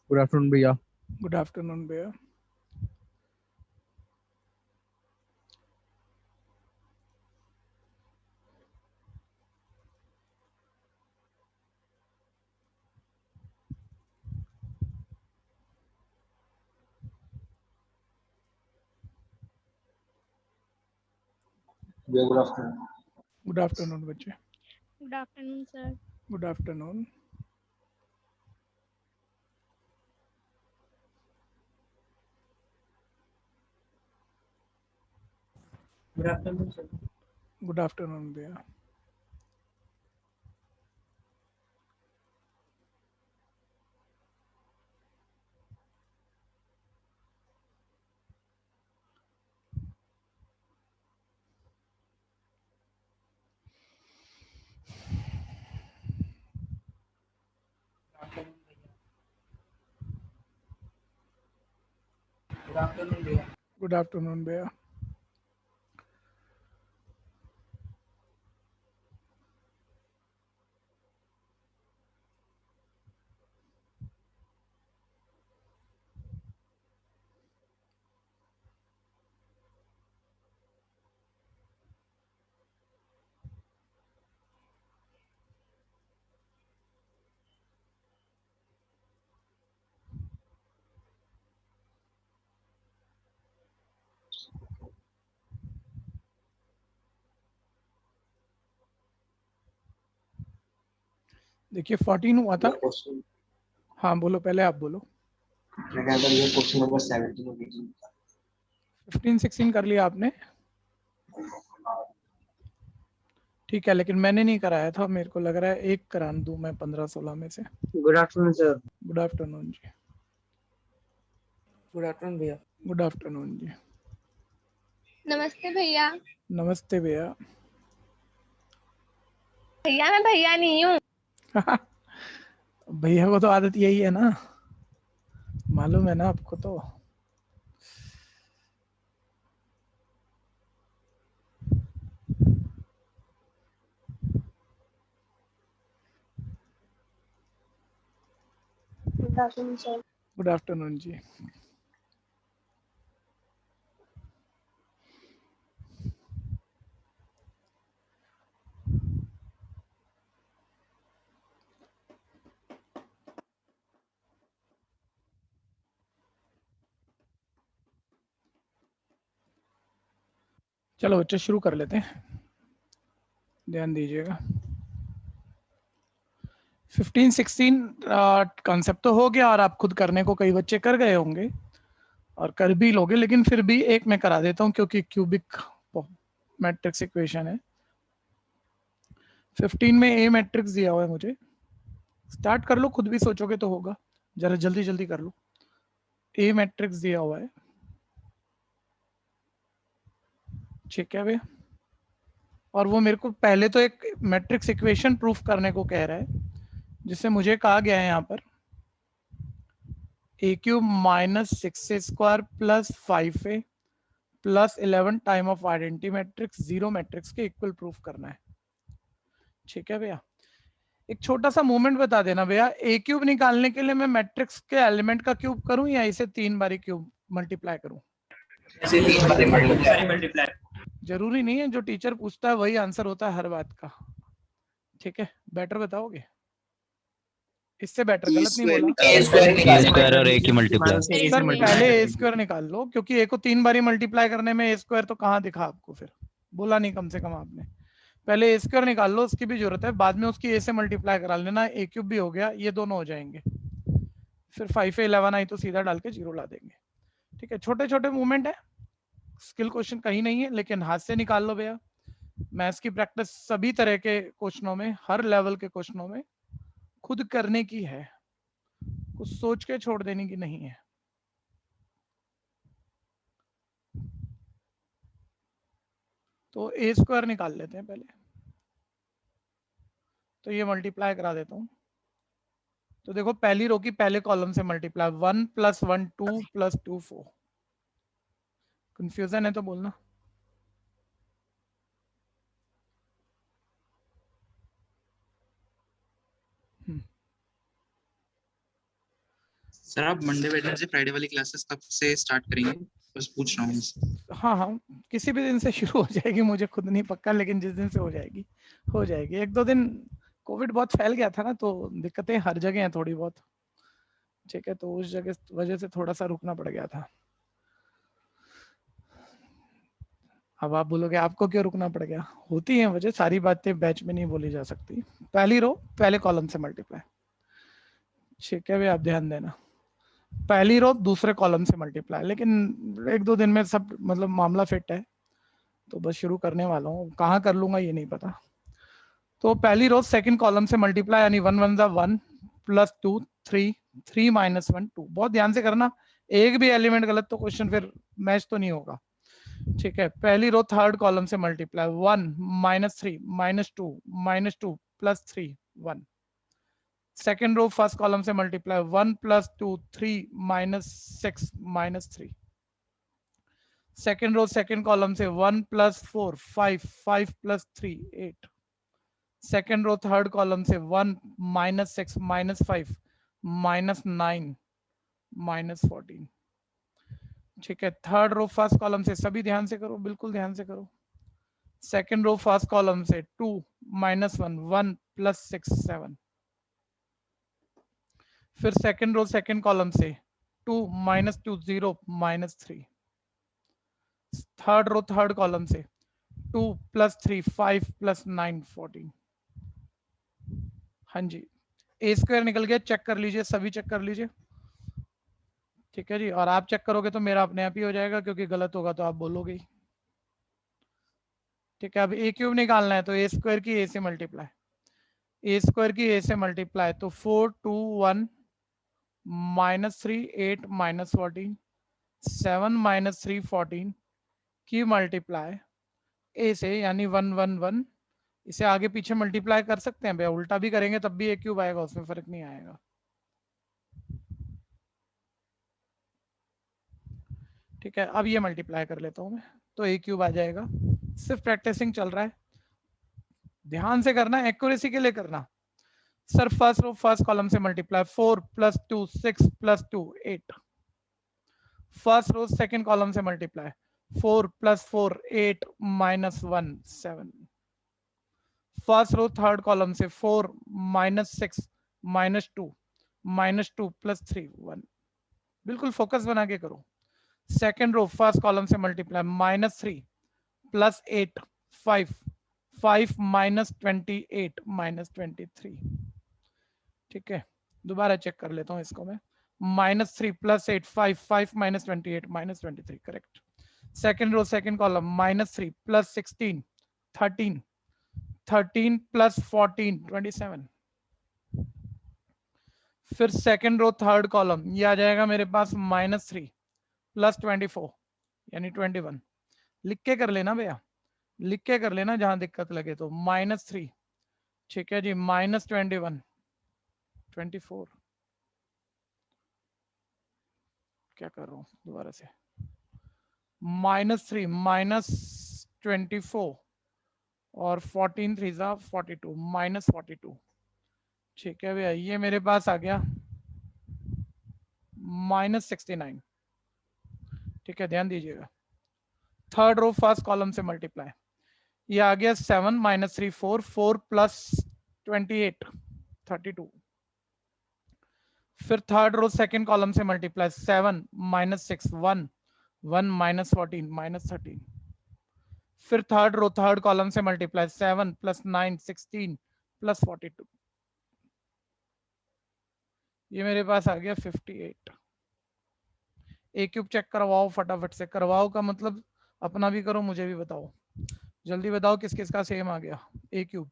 Good afternoon भैया। Good afternoon भैया। Good afternoon. Good afternoon बच्चे। Good afternoon sir. Good afternoon. Good afternoon sir. Good afternoon भैया। Good afternoon भैया। Good afternoon भैया। देखिए 14 हुआ था। क्वेश्चन हाँ बोलो, पहले आप बोलो। मैं कहता हूँ ये क्वेश्चन नंबर 17 और 18 था। 15 16 कर लिया आपने, ठीक है, लेकिन मैंने नहीं कराया था, मेरे को लग रहा है एक करा दूं मैं 15 16 में से। Good afternoon sir. Good afternoon ji. Good afternoon भैया। Good afternoon ji. नमस्ते भैया। नमस्ते भैया। भैया मैं भैया नहीं हूँ। भैया को तो आदत यही है ना, मालूम है ना आपको तो। Good afternoon sir. Good afternoon ji. चलो बच्चे शुरू कर लेते हैं, ध्यान दीजिएगा। 15 16 कॉन्सेप्ट तो हो गया और आप खुद करने को कई बच्चे कर गए होंगे और कर भी लोगे, लेकिन फिर भी एक मैं करा देता हूं क्योंकि क्यूबिक मैट्रिक्स इक्वेशन है। 15 में ए मैट्रिक्स दिया हुआ है मुझे, स्टार्ट कर लो, खुद भी सोचोगे तो होगा, जरा जल्दी जल्दी कर लो। ए मैट्रिक्स दिया हुआ है, ठीक है भैया, और वो मेरे को पहले तो एक मैट्रिक्स इक्वेशन प्रूफ करने को कह रहा है, जिससे मुझे कहा गया है यहाँ पर a cube minus 6a² plus 5a plus 11 time of identity matrix zero matrix के इक्वल प्रूफ करना है, ठीक है भैया। एक छोटा सा मूवमेंट बता देना भैया, ए क्यूब निकालने के लिए मैं मैट्रिक्स के एलिमेंट का क्यूब करूं या इसे 3 बारी क्यूब मल्टीप्लाई करूं? ऐसे 3 बारी मल्टीप्लाई। जरूरी नहीं है, जो टीचर पूछता है वही आंसर होता है हर बात का, ठीक है। बेटर बताओगे, इससे बेटर, गलत नहीं बोला। ए स्क्वायर और ए की मल्टीप्लाई। सर पहले ए स्क्वायर निकाल लो, क्योंकि ए को 3 बारी मल्टीप्लाई करने में ए स्क्वायर तो कहाँ दिखा आपको, फिर बोला नहीं कम से कम आपने। पहले ए स्क्वायर निकाल लो, उसकी भी जरूरत है, बाद में उसकी ए से मल्टीप्लाई करा लेना, ए क्यूब भी हो गया, ये दोनों हो जाएंगे, फिर 5 11 आई तो सीधा डाल के 0 ला देंगे, ठीक है। छोटे छोटे मूवमेंट है, स्किल क्वेश्चन कहीं नहीं है, लेकिन हाथ से निकाल लो भैया। मैथ्स की प्रैक्टिस सभी तरह के क्वेश्चनों में, हर लेवल के क्वेश्चनों में खुद करने की है, कुछ सोच के छोड़ देने की नहीं है। तो ए स्क्वायर निकाल लेते हैं पहले, तो ये मल्टीप्लाई करा देता हूँ। तो देखो पहली रो की पहले कॉलम से मल्टीप्लाई, 1 + 1 2 + 2 4। कंफ्यूजन है तो बोलना। सर आप मंडे वेडनेसडे फ्राइडे वाली क्लासेस कब से स्टार्ट करेंगे? बस पूछ रहा हूँ। हाँ हाँ, किसी भी दिन से शुरू हो जाएगी, मुझे खुद नहीं पक्का, लेकिन जिस दिन से हो जाएगी हो जाएगी। 1-2 दिन कोविड बहुत फैल गया था ना, तो दिक्कतें हर जगह हैं थोड़ी बहुत, ठीक है, तो उस जगह वजह से थोड़ा सा रुकना पड़ गया था। अब आप बोलोगे आपको क्यों रुकना पड़ गया, होती है वजह, सारी बातें बैच में नहीं बोली जा सकती। पहली रो पहले कॉलम से मल्टीप्लाई, ठीक है भाई, आप ध्यान देना, पहली रो दूसरे कॉलम से मल्टीप्लाई, लेकिन 1-2 दिन में सब मतलब मामला फिट है, तो बस शुरू करने वाला हूँ, कहाँ कर लूंगा ये नहीं पता। तो पहली रो सेकंड कॉलम से मल्टीप्लाई, यानी 1 1 जा 1 प्लस 2 3 3 माइनस 1 2। बहुत ध्यान से करना, एक भी एलिमेंट गलत तो क्वेश्चन फिर मैच तो नहीं होगा, ठीक है। पहली रो थर्ड कॉलम से multiply, 1 minus 3 minus 2 plus 3 1। Second row first column से multiply, 1 plus 2 3 minus 6 minus 3। Second row second column से 1 plus 4 5 5 plus 3 8। Second row third column से 1 माइनस 6 माइनस 5 माइनस 9 माइनस 14, ठीक है। थर्ड रो फर्स्ट कॉलम से, सभी ध्यान से करो, बिल्कुल ध्यान से करो। सेकेंड रो फर्स्ट कॉलम से 2 माइनस 1 1 प्लस 6 7। फिर सेकेंड रो सेकेंड कॉलम से 2 minus 2 0 minus 3। Third row third column से 2 प्लस 3 5 प्लस 9 14। हाँ जी, ए स्क्वायर निकल गया, चेक कर लीजिए, सभी चेक कर लीजिए, ठीक है जी। और आप चेक करोगे तो मेरा अपने आप ही हो जाएगा, क्योंकि गलत होगा तो आप बोलोगे ही, ठीक है। अब ए क्यूब निकालना है, तो ए स्क्वायर की ए से मल्टीप्लाई, ए स्क्वायर की ए से मल्टीप्लाई, तो 4 2 1 माइनस 3 8 माइनस 14 7 माइनस 3 14 की मल्टीप्लाई ए से, यानी 1 1 1। इसे आगे पीछे मल्टीप्लाई कर सकते हैं भैया, उल्टा भी करेंगे तब भी ए क्यूब आएगा, उसमें फर्क नहीं आएगा, ठीक है। अब ये मल्टीप्लाई कर लेता हूं मैं, तो ए क्यूब आ जाएगा। सिर्फ प्रैक्टिसिंग चल रहा है, ध्यान से करना, एक्यूरेसी के लिए करना। Sir first row first column से multiply, 4 plus 2 6 plus 2 8। First row second column से multiply, 4 plus 4 8 minus 1 7। First row third column से 4 माइनस 6 माइनस 2 प्लस 3 1। बिल्कुल फोकस बना के करो। सेकेंड रो फर्स्ट कॉलम से multiply, minus 3 plus 8 5 5 minus 28 minus 23, ठीक है। दोबारा चेक कर लेता हूं इसको मैं, minus 3 plus 8 5 5 minus 28 minus 23, correct. Second row second column, minus 3 plus 16 13 13 plus 14 27। फिर सेकेंड रो थर्ड कॉलम, ये आ जाएगा मेरे पास माइनस 3 प्लस 24 यानी 21। लिख के कर लेना भैया, लिख के कर लेना, जहां दिक्कत लगे तो। माइनस 3, ठीक है जी, माइनस 21 24, क्या कर रहा हूं दोबारा से, माइनस 3 माइनस 24 और 14 3 जा 42 माइनस 42, ठीक है भैया। ये मेरे पास आ गया माइनस 69, ठीक है, ध्यान दीजिएगा। थर्ड रो फर्स्ट कॉलम से मल्टीप्लाई, ये आ गया 7 माइनस 3 4 4 प्लस 28 32। फिर थर्ड रो सेकंड कॉलम से मल्टीप्लाई, 7 माइनस 6 1 1 माइनस 14 माइनस 13। फिर थर्ड रो थर्ड कॉलम से मल्टीप्लाई, 7 प्लस 9 16 प्लस 42। ये मेरे पास आ गया 58। ए क्यूब चेक करवाओ, फटाफट से करवाओ का मतलब अपना भी करो, मुझे भी बताओ, जल्दी बताओ किस किस का सेम आ गया ए क्यूब।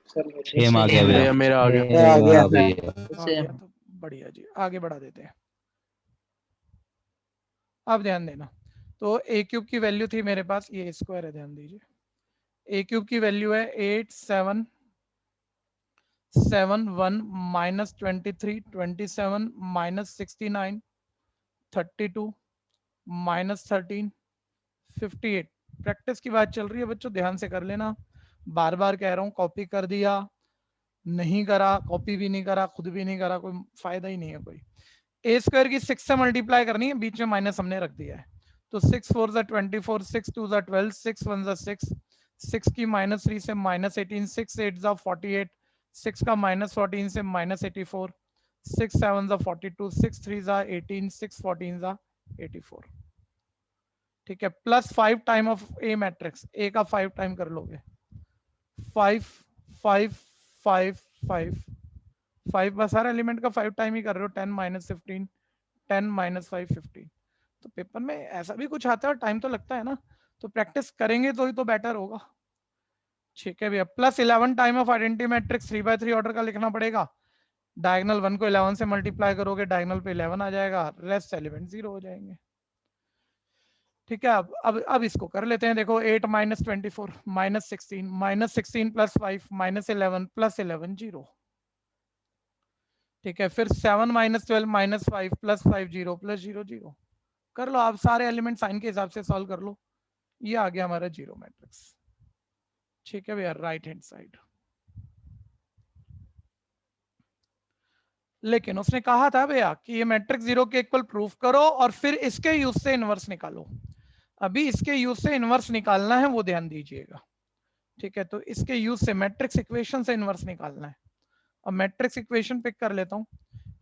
सेम आ गया भैया, मेरा आ गया आ गया तो बढ़िया जी, आगे बढ़ा देते हैं। अब ध्यान देना, तो ए क्यूब की वैल्यू थी मेरे पास, ये स्क्वायर है, ध्यान दीजिए। ए क्यूब की वैल्यू है 8 7 7 1 माइनस 23 27 माइनस 69 32 माइनस 13 58। प्रैक्टिस की बात चल रही है बच्चों, ध्यान से कर लेना, बार बार कह रहा हूँ, कॉपी कर दिया नहीं करा, कॉपी भी नहीं करा, खुद भी नहीं करा, कोई फायदा ही नहीं है कोई। ए स्क्वायर की 6 से मल्टीप्लाई करनी है, बीच में माइनस हमने रख दिया है, तो 6 4 ज़ा 24, 6 2 ज़ा 12, 6 1 ज़ा 6, 6 की -3 से -18, 6 8 ज़ा 48, 6 का -14 से -84, 6 7 ज़ा 42, 6 3 ज़ा 18, 6 14 ज़ा 84। ठीक है, plus 5 time of a matrix, a का 5 टाइम कर लोगे, 5 5 5 5 5 बस हर एलिमेंट का 5 टाइम ही कर रहे हो, 10 -15, 10 -5 15। तो पेपर में ऐसा भी कुछ आता है और टाइम तो लगता है ना, तो प्रैक्टिस करेंगे तो ही तो बेटर होगा। ठीक है भैया, plus 11 time of identity matrix 3/3 order का लिखना पड़ेगा। डायगोनल 1 को 11 से मल्टीप्लाई करोगे, डायगोनल पे 11 आ जाएगा, रेस्ट एलिमेंट 0 हो जाएंगे। ठीक है, अब इसको कर लेते हैं। देखो 8 -24 -16 -16 + 5 -11 + 11 0। ठीक है, फिर 7 -12 -5 + 5 0 + 0 0 कर लो आप, सारे एलिमेंट साइन के हिसाब से सॉल्व कर लो, ये आ गया हमारा 0 मैट्रिक्स। ठीक है भैया, राइट हैंड साइड। लेकिन उसने कहा था भैया कि ये मैट्रिक्स 0 के इक्वल प्रूफ करो और फिर इसके यूज से इनवर्स निकालो। अभी इसके यूज से इनवर्स निकालना है, वो ध्यान दीजिएगा। ठीक है, तो इसके यूज से मैट्रिक्स इक्वेशन से इनवर्स निकालना है। अब मैट्रिक्स इक्वेशन पिक कर लेता हूँ,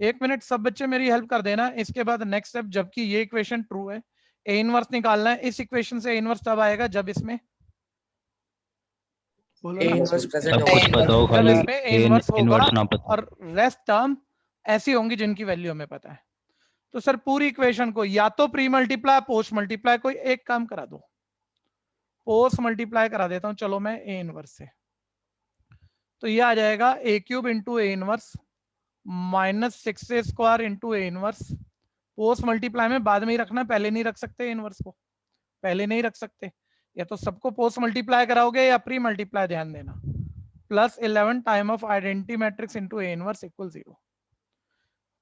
1 मिनट सब बच्चे मेरी हेल्प कर देना। इसके बाद नेक्स्ट स्टेप, जबकि ये इक्वेशन ट्रू है, ए इनवर्स निकालना है। इस इक्वेशन से इनवर्स तब आएगा जब इसमें ए इनवर्स प्रेजेंट सब कुछ पता हो, जब खाली इसमें ए इनवर्स होगा इनवर्स ना पता। और रेस्ट टर्म ऐसी होंगी जिनकी वैल्यू हमें पता है। तो सर पूरी इक्वेशन को या तो प्री मल्टीप्लाई पोस्ट मल्टीप्लाई, कोई एक काम करा दो, पोस्ट मल्टीप्लाई करा देता हूं चलो मैं ए इनवर्स से। तो ये आ जाएगा a³ into a inverse -6a² into a inverse. Post multiply में बाद में ही रखना, पहले नहीं रख सकते इनवर्स को, पहले नहीं रख सकते, या तो सबको पोस्ट मल्टीप्लाई कराओगे या प्री मल्टीप्लाई, ध्यान देना। Plus 11 time of identity matrix into a inverse equal 0।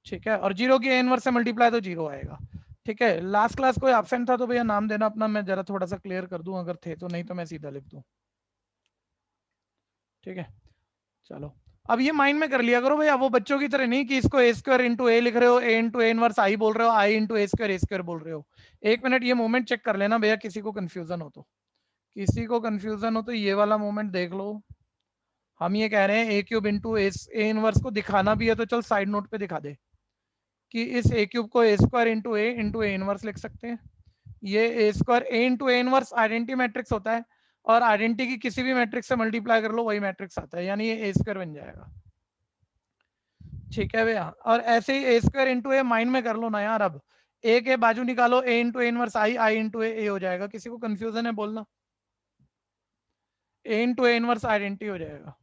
ठीक है, और 0 की ए इनवर्स से मल्टीप्लाई तो 0 आएगा। ठीक है, लास्ट क्लास कोई एब्सेंट था तो भैया नाम देना अपना, मैं जरा थोड़ा सा क्लियर कर दूं अगर थे तो, नहीं तो मैं सीधा लिख दूं। ठीक है, चलो अब ये माइंड में कर लिया करो भैया, वो बच्चों की तरह नहीं कि इसको a² इंटू ए लिख रहे हो, a इंटू ए इनवर्स आई बोल रहे हो, i इंटू a² बोल रहे हो। 1 मिनट ये मोमेंट चेक कर लेना भैया, किसी को कंफ्यूजन हो तो, किसी को कंफ्यूजन हो तो ये वाला मोमेंट देख लो। हम ये कह रहे हैं a³ इंटू ए इनवर्स को दिखाना भी है तो चल साइड नोट पे दिखा दे कि इस a³ को a² इंटू ए इनवर्स लिख सकते हैं। ये a² a into a inverse identity matrix होता है, और आइडेंटिटी की किसी भी मैट्रिक्स से मल्टीप्लाई कर लो वही मैट्रिक्स आता है, यानी ये a² बन जाएगा। ठीक है भैया, और ऐसे ही a² इंटू ए माइंड में कर लो ना यार। अब a के बाजू निकालो, a into a inverse I into a हो जाएगा। किसी को कंफ्यूजन है बोलना, a into a inverse identity हो जाएगा,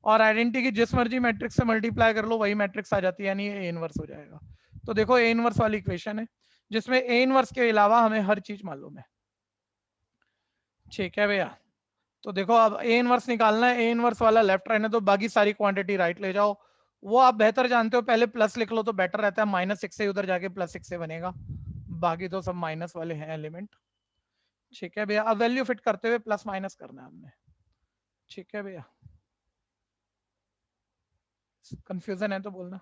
और आइडेंटिटी की जिस मर्जी मैट्रिक्स से मल्टीप्लाई कर लो वही मैट्रिक्स आ जाती है, यानी ए इनवर्स हो जाएगा। तो देखो ए इनवर्स वाली इक्वेशन है जिसमें ए इनवर्स के अलावा हमें हर चीज मालूम है। ठीक है भैया, तो देखो अब ए इनवर्स निकालना है, ए इनवर्स वाला लेफ्ट रहने दो, बाकी सारी क्वांटिटी राइट ले जाओ। वो आप बेहतर जानते हो, पहले प्लस लिख लो तो बेटर रहता है, -6 से उधर जाके +6 से बनेगा, बाकी तो सब माइनस वाले हैं एलिमेंट। ठीक है भैया, अब वैल्यू फिट करते हुए प्लस माइनस करना है हमने। ठीक है भैया, कंफ्यूजन है तो बोलना।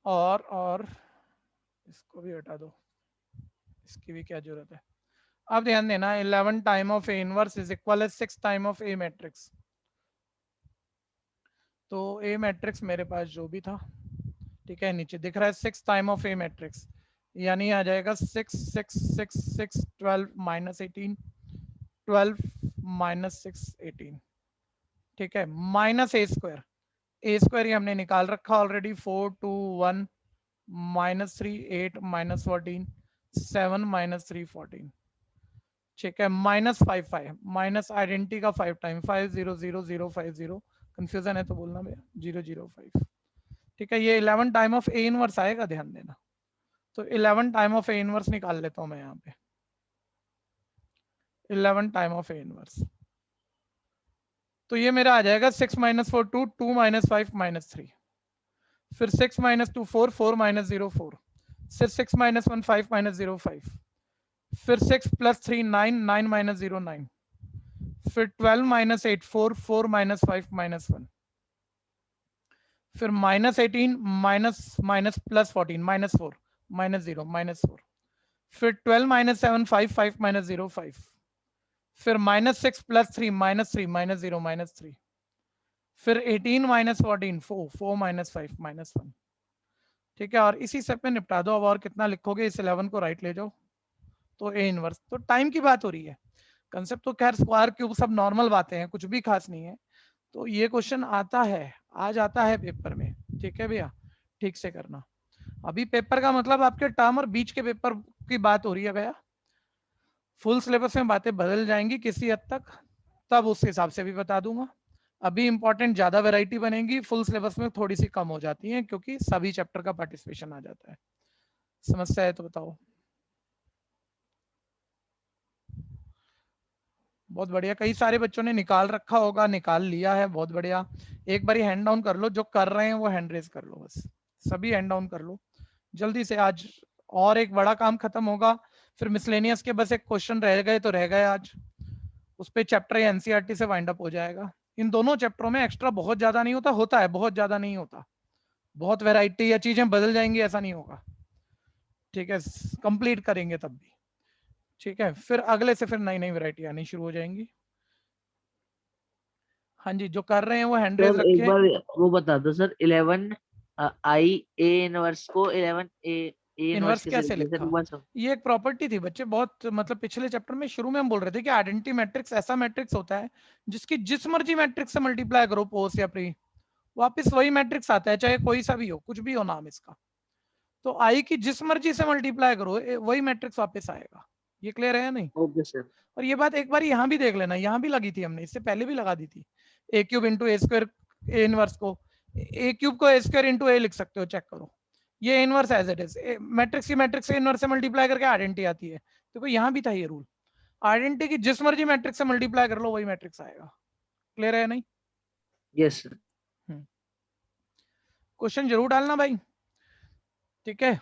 और इसको भी हटा दो, इसकी भी क्या जरूरत है। अब ध्यान देना, 11 time of A inverse is equal है 6 टाइम ऑफ ए मैट्रिक्स। तो ए मैट्रिक्स मेरे पास जो भी था, ठीक है, नीचे दिख रहा है 6 टाइम ऑफ ए मैट्रिक्स, यानी आ जाएगा 6 6 6 6 12 -18 12 -6 18। ठीक है, -a² a² ये हमने निकाल रखा ऑलरेडी, 4 2 1 -3 8 -14 7 -3 14। ठीक है, -5 5 माइनस आइडेंटिटी का 5 टाइम 5 0 0 0 5 0। कंफ्यूजन है तो बोलना भैया, 0 0 5। ठीक है, ये 11 टाइम ऑफ ए इनवर्स आएगा, ध्यान देना। तो 11 टाइम ऑफ ए इनवर्स निकाल लेता हूं मैं यहाँ पे, 11 टाइम ऑफ ए इनवर्स। तो ये मेरा आ जाएगा 6 -4 2 2 -5 -3, फिर 6 -2 4 4 -0 4, फिर 6 -1 5 -0 5, फिर 6 + 3 9 9 -0 9, फिर 12 -8 4 4 -5 -1, फिर -18 माइनस माइनस प्लस 14 -4 -0 -4, फिर 12 - 7 5 5 -0 5, फिर -6 + 3 -3 -0 -3, फिर 18 - 14 4 4 -5 -1। ठीक है, और इसी स्टेप में निपटा दो। अब और कितना लिखोगे, इस 11 को राइट ले जाओ तो ए इनवर्स। तो टाइम की बात हो रही है, कंसेप्ट तो खैर स्क्वायर क्यूब सब नॉर्मल बातें हैं, कुछ भी खास नहीं है। तो ये क्वेश्चन आता है, आज आता है पेपर में। ठीक है भैया, ठीक से करना। अभी पेपर का मतलब आपके टर्म और बीच के पेपर की बात हो रही है भैया। फुल सिलेबस में बातें बदल जाएंगी किसी हद तक, तब उस हिसाब से भी बता दूंगा। अभी इंपॉर्टेंट ज्यादा वैरायटी बनेगी, फुल सिलेबस में थोड़ी सी कम हो जाती है क्योंकि सभी चैप्टर का पार्टिसिपेशन आ जाता है। समस्या है तो बताओ। बहुत बढ़िया, कई सारे बच्चों ने निकाल रखा होगा, निकाल लिया है, बहुत बढ़िया। एक बारी हैंड डाउन कर लो, जो कर रहे हैं वो हैंड रेज कर लो, बस सभी हैंड डाउन कर लो जल्दी से आज। और एक बड़ा काम खत्म होगा, फिर मिसलेनियस के बस एक क्वेश्चन रह गए तो रह गए आज, उस पे चैप्टर या एनसीईआरटी से वाइंड अप हो जाएगा। इन दोनों चैप्टरों में एक्स्ट्रा बहुत ज्यादा नहीं होता, होता है बहुत ज्यादा नहीं होता, बहुत वैरायटी या चीजें बदल जाएंगी ऐसा नहीं होगा। ठीक है, कंप्लीट करेंगे तब भी। ठीक है, फिर अगले से फिर नई नई वैरायटी आनी शुरू हो जाएंगी। हाँ जी, जो कर रहे हैं वो हैंड रेज सर एक रखें। बार वो बता दो सर, 11 आई ए इनवर्स को 11 ए इनवर्स कैसे कैसे लिखते हैं सर, लिखा, एक बार सब। ये एक प्रॉपर्टी थी बच्चे, बहुत मतलब पिछले चैप्टर में शुरू में हम बोल रहे थे कि आइडेंटिटी मैट्रिक्स ऐसा मैट्रिक्स होता है जिसकी जिस मर्जी मैट्रिक्स से मल्टीप्लाई करो, पोस्ट या प्री, वापस वही मैट्रिक्स आता है, चाहे कोई सा भी हो, कुछ भी हो नाम इसका। तो आई की जिस मर्जी से मल्टीप्लाई करो वही मैट्रिक्स वापस आएगा। ये क्लियर है या नहीं? Okay sir. और ये बात एक बार यहाँ भी देख लेना, यहाँ भी लगी थी हमने, इससे पहले भी लगा दी थी। A cube into a square, a inverse को ए क्यूब को ए स्क्वायर इंटू ए लिख सकते हो, चेक करो। ये inverse as it is, matrix की मैट्रिक्स से इनवर्स से मल्टीप्लाई करके आइडेंटिटी आती है। देखो यहाँ भी था ये रूल, आइडेंटिटी की जिस मर्जी मैट्रिक्स से मल्टीप्लाई कर लो वही मैट्रिक्स आएगा। क्लियर है या नहीं? Yes sir. क्वेश्चन जरूर डालना भाई, ठीक है,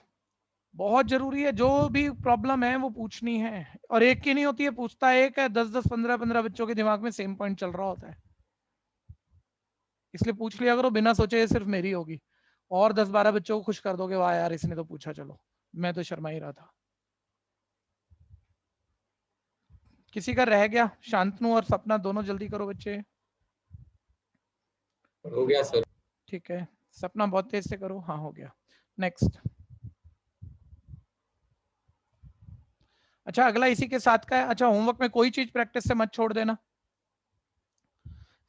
बहुत जरूरी है। जो भी प्रॉब्लम है वो पूछनी है, और एक की नहीं होती है, पूछता एक है, 10 10 15 15 बच्चों के दिमाग में सेम पॉइंट चल रहा होता है, इसलिए पूछ लिया करो बिना सोचे ये सिर्फ मेरी होगी, और 10 12 बच्चों को खुश कर दोगे, वाह यार इसने तो पूछा, चलो मैं तो शर्मा ही रहा था। किसी का रह गया? शांतनु और सपना दोनों जल्दी करो बच्चे। हो गया सर। ठीक है, सपना बहुत तेज से करो। हाँ हो गया। नेक्स्ट। अच्छा अगला इसी के साथ का है। अच्छा होमवर्क में कोई चीज प्रैक्टिस से मत छोड़ देना।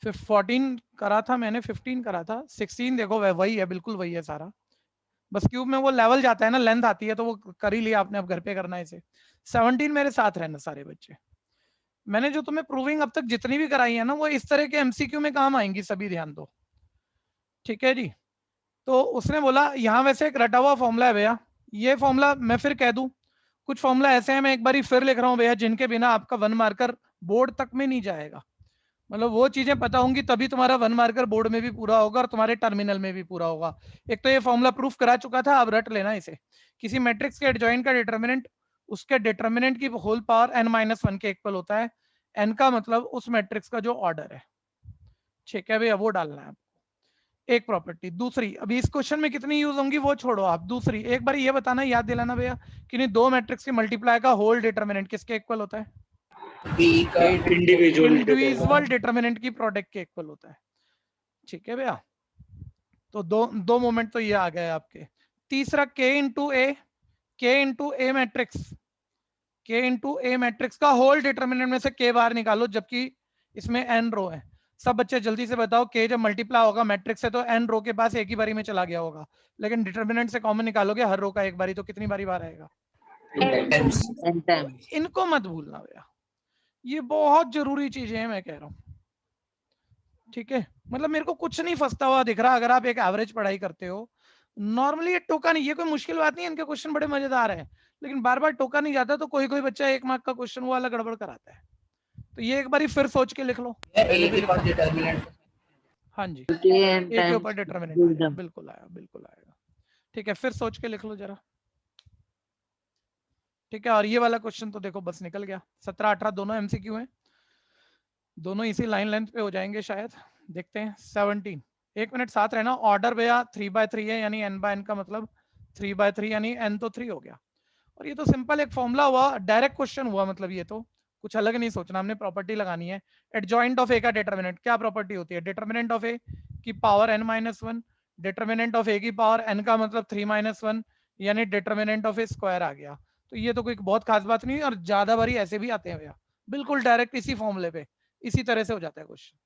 फिर 14 करा था मैंने, 15 करा था, 16 देखो वही है, बिल्कुल वही है सारा, बस क्यूब में वो लेवल जाता है ना, लेंथ आती है, तो वो कर ही लिया आपने, अब घर पे करना है इसे। 17 मेरे साथ रहना सारे बच्चे। मैंने जो तुम्हें प्रूविंग अब तक जितनी भी कराई है ना, वो इस तरह के एमसीक्यू में काम आएंगी सभी, ध्यान दो। ठीक है जी। तो उसने बोला यहाँ वैसे एक रटा हुआ फॉर्मूला है भैया, ये फॉर्मूला मैं फिर कह दूं, कुछ फॉर्मूला ऐसे हैं, मैं एक बार फिर लिख रहा हूँ भैया, जिनके बिना आपका 1 मार्कर बोर्ड तक में नहीं जाएगा। मतलब वो चीजें पता होंगी तभी तुम्हारा 1 मार्कर बोर्ड में भी पूरा होगा और तुम्हारे टर्मिनल में भी पूरा होगा। एक तो ये फॉर्मूला प्रूफ करा चुका था, अब रट लेना इसे। किसी मैट्रिक्स के एडजॉइंट का डिटर्मिनेंट उसके डिटर्मिनेंट की होल पावर n-1 के इक्वल होता है। n का मतलब उस मैट्रिक्स का जो ऑर्डर है। ठीक है भैया, वो डालना है एक प्रॉपर्टी। दूसरी, अभी इस क्वेश्चन में कितनी यूज होंगी वो छोड़ो आप, दूसरी एक बार ये बताना, याद दिलाना भैया कि नहीं, दो मैट्रिक्स के मल्टीप्लाई का होल डिटर्मिनेंट किसके इक्वल होता है? इंडिविजुअल डिटर्मिनेंट की प्रोडक्ट के इक्वल होता है। ठीक है भैया, तो दो मोमेंट तो ये आ गए आपके। तीसरा k इंटू ए मैट्रिक्स, k इंटू ए मैट्रिक्स का होल डिटर्मिनेंट में से k बाहर निकालो, जबकि इसमें n रो है। सब बच्चे जल्दी से बताओ, k जब मल्टीप्लाई होगा मैट्रिक्स से तो n रो के पास एक ही बारी में चला गया होगा, लेकिन डिटर्मिनेंट से कॉमन निकालोगे हर रो का एक बारी, तो कितनी बारी बाहर आएगा? n times. इनको मत भूलना भैया, ये बहुत जरूरी चीजें हैं, मैं कह रहा हूँ। ठीक है, मतलब मेरे को कुछ नहीं फंसता हुआ दिख रहा, अगर आप एक एवरेज पढ़ाई करते हो। नॉर्मली ये टोका नहीं, ये कोई मुश्किल बात नहीं है, इनके क्वेश्चन बड़े मजेदार हैं, लेकिन बार बार टोका नहीं जाता, तो कोई कोई बच्चा 1 मार्क का क्वेश्चन वो वाला गड़बड़ कराता है। तो ये एक बार फिर सोच के लिख लो। हाँ जी, ए के ऊपर डिटर्मिनेंट आया, बिल्कुल आया, बिल्कुल आएगा। ठीक है, फिर सोच के लिख लो जरा। ठीक है, और ये वाला क्वेश्चन तो देखो बस निकल गया। 17 18 दोनों एमसीक्यू हैं, दोनों इसी लाइन लेंथ पे हो जाएंगे शायद, देखते हैं। 17 एक मिनट साथ रहना। ऑर्डर भैया 3/3 है, यानी n/n का मतलब 3/3, यानी n तो 3 हो गया। और ये तो सिंपल एक फॉर्मूला हुआ, डायरेक्ट क्वेश्चन हुआ, मतलब ये तो कुछ अलग नहीं सोचना, हमने प्रॉपर्टी लगानी है। एडजॉइंट ऑफ ए का डिटर्मिनेंट क्या प्रॉपर्टी होती है? डिटर्मिनेंट ऑफ ए की पावर n-1, डिटर्मिनेंट ऑफ ए की पावर n का मतलब 3-1, यानी डिटर्मिनेंट ऑफ ए स्क्वायर आ गया। तो ये तो कोई बहुत खास बात नहीं है, और ज्यादा बारी ऐसे भी आते हैं भैया, बिल्कुल डायरेक्ट इसी फॉर्मूले पे इसी तरह से हो जाता है क्वेश्चन।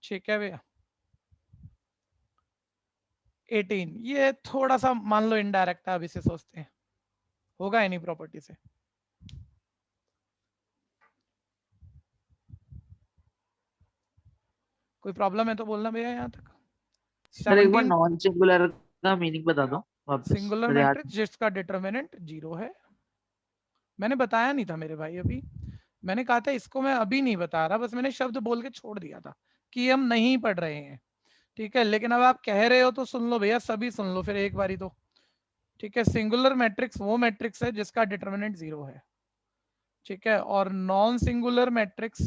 ठीक है भैया। 18 ये थोड़ा सा मान लो इनडायरेक्ट है, अब इसे सोचते हैं होगा एनी प्रॉपर्टी से। कोई प्रॉब्लम है तो बोलना भैया यहाँ तक। सर एक बार 17 नॉन सिंगुलर का मीनिंग बता दो वापस। सिंगुलर मेरे याद मैट्रिक्स जिसका डिटर्मिनेंट 0 है। मैंने बताया नहीं था मेरे भाई अभी, मैंने कहा था इसको मैं अभी नहीं बता रहा, बस मैंने शब्द बोल के छोड़ दिया था कि हम नहीं पढ़ रहे हैं। ठीक है, लेकिन अब आप कह रहे हो तो सुन लो भैया, सभी सुन लो फिर एक बारी तो। ठीक है, सिंगुलर मैट्रिक्स वो मैट्रिक्स है जिसका डिटर्मिनेंट 0 है। ठीक है, और नॉन सिंगुलर मैट्रिक्स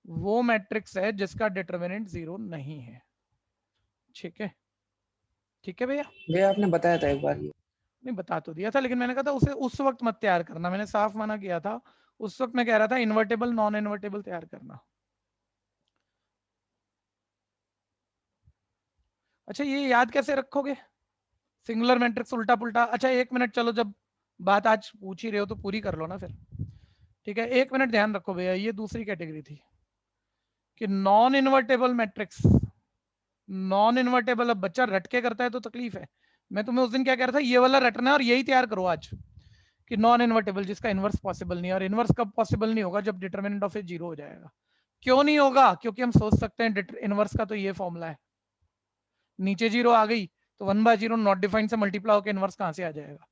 वो मैट्रिक्स है जिसका डिटर्मिनेंट 0 नहीं है। ठीक है, ठीक है भैया। भैया आपने बताया था एक बार ये। नहीं बता तो दिया था, लेकिन मैंने कहा था उसे उस वक्त मत तैयार करना, मैंने साफ मना किया था उस वक्त। मैं कह रहा था इन्वर्टेबल नॉन इन्वर्टेबल तैयार करना। अच्छा ये याद कैसे रखोगे सिंगुलर मैट्रिक्स उल्टा पुल्टा? अच्छा एक मिनट, चलो जब बात आज पूछ ही रहे हो तो पूरी कर लो ना फिर। ठीक है, एक मिनट ध्यान रखो भैया, ये दूसरी कैटेगरी थी कि non invertible matrix. Non invertible, अब बच्चा रट के करता है तो तकलीफ है। मैं तुम्हें उस दिन क्या कह रहा था, ये वाला रटना है और यही तैयार करो आज कि नॉन इन्वर्टेबल जिसका इन्वर्स पॉसिबल नहीं है। और इन्वर्स कब पॉसिबल नहीं होगा? जब डिटर्मिनेंट ऑफ ए 0 हो जाएगा। क्यों नहीं होगा? क्योंकि हम सोच सकते हैं इन्वर्स का तो ये फॉर्मूला है, नीचे 0 आ गई तो 1/0 नॉट डिफाइंड से मल्टीप्लाई होकर इन्वर्स कहां से आ जाएगा?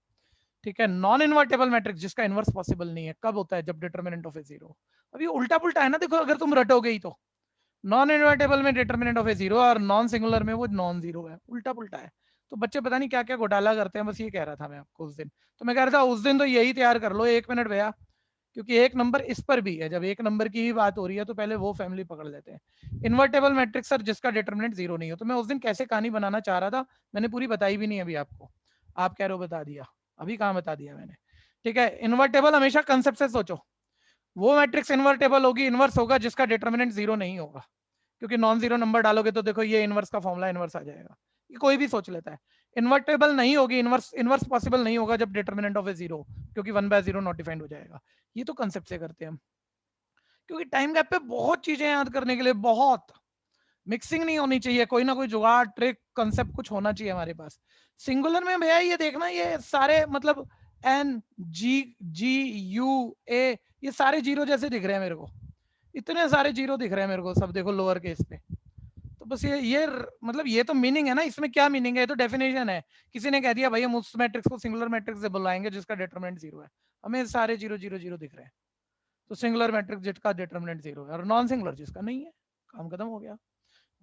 ठीक है, नॉन इन्वर्टेबल मैट्रिक्स जिसका इन्वर्स पॉसिबल नहीं है कब होता है? जब डिटर्मिनेंट ऑफ ए 0। अब ये उल्टा पुल्टा है ना, देखो अगर तुम रटोगे ही तो। नॉन इन्वर्टेबल में डिटर्मिनेंट ऑफ ए 0 और नॉन सिंगुलर में वो नॉन 0 है, उल्टा पुल्टा है। तो बच्चे पता नहीं क्या क्या घोटाला करते हैं, बस ये कह रहा था मैं आपको उस दिन। तो मैं कह रहा था उस दिन तो यही तैयार कर लो। एक मिनट भैया, क्योंकि एक नंबर इस पर भी है, जब एक नंबर की ही बात हो रही है तो पहले वो फैमिली पकड़ लेते हैं। इन्वर्टेबल मैट्रिक्स सर जिसका डिटर्मिनेंट 0 नहीं हो। तो मैं उस दिन कैसे कहानी बनाना चाह रहा था, मैंने पूरी बताई भी नहीं अभी आपको। आप कह रहे हो बता दिया, अभी कहाँ बता दिया मैंने। ठीक है, इन्वर्टेबल हमेशा कंसेप्ट से सोचो। वो मैट्रिक्स इन्वर्टेबल होगी, इन्वर्स होगा जिसका डिटर्मिनेंट 0 नहीं होगा। क्योंकि नॉन 0 नंबर डालोगे तो देखो ये इन्वर्स का फॉर्मूला इन्वर्स आ जाएगा। ये कोई भी सोच लेता है। इन्वर्टेबल नहीं होगी, इन्वर्स पॉसिबल नहीं होगा जब डिटर्मिनेंट ऑफ ए 0, क्योंकि 1/0 नॉट डिफाइंड हो जाएगा। ये तो कंसेप्ट से करते हैं हम, क्योंकि टाइम गैप पे बहुत चीजें याद करने के लिए, बहुत मिक्सिंग नहीं होनी चाहिए, कोई ना कोई जुगाड़ ट्रिक कंसेप्ट कुछ होना चाहिए हमारे पास। सिंगुलर में भैया ये देखना, ये सारे मतलब N G ji U A, ये सारे जीरो जैसे दिख रहे हैं मेरे को, इतने सारे जीरो दिख रहे हैं मेरे को सब, देखो लोअर केस पे। तो बस ये मतलब ये तो मीनिंग है ना, इसमें क्या मीनिंग है? ये तो डेफिनेशन है। किसी ने कह दिया भाई हम उस मैट्रिक्स को सिंगुलर मैट्रिक्स से बुलाएंगे जिसका डिटरमिनेंट 0 है, हमें सारे 0 0 0 दिख रहे हैं। तो सिंगुलर मैट्रिक्स जिसका डिटरमिनेंट 0 है, और नॉन सिंगुलर जिसका नहीं है, काम खत्म हो गया।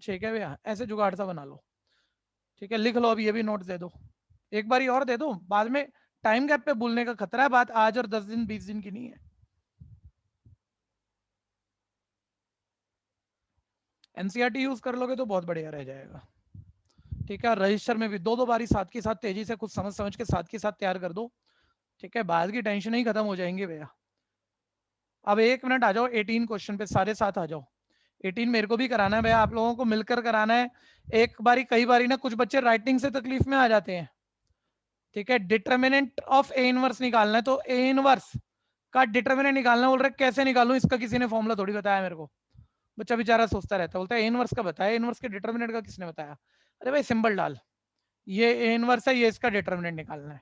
ठीक है भैया, ऐसे जुगाड़ सा बना लो। ठीक है, लिख लो, अब ये भी नोट्स दे दो, एक बारी और दे दो, बाद में टाइम गैप पे भूलने का खतरा है। बात आज और 10 दिन 20 दिन की नहीं है। एनसीईआरटी यूज कर लोगे तो बहुत बढ़िया रह जाएगा। ठीक है, रजिस्टर में भी दो बारी साथ के साथ तेजी से कुछ समझ के साथ के साथ तैयार कर दो। ठीक है, बाद की टेंशन ही खत्म हो जाएंगे भैया। अब एक मिनट आ जाओ 18 क्वेश्चन पे, सारे साथ आ जाओ। 18 मेरे को भी कराना है भैया, आप लोगों को मिलकर कराना है। एक बारी कई बारी ना कुछ बच्चे राइटिंग से तकलीफ में आ जाते हैं। ठीक है, डिटर्मिनेंट ऑफ ए इनवर्स निकालना है, तो ए इनवर्स का डिटर्मिनेंट निकालना, बोल रहे कैसे निकालूं, इसका किसी ने फॉर्मूला थोड़ी बताया मेरे को। बच्चा बेचारा सोचता रहता है, बोलता है ए इनवर्स का बताया, इनवर्स के डिटर्मिनेंट का किसने बताया? अरे भाई सिंबल डाल, ये ए इनवर्स है, ये इसका डिटर्मिनेंट निकालना है।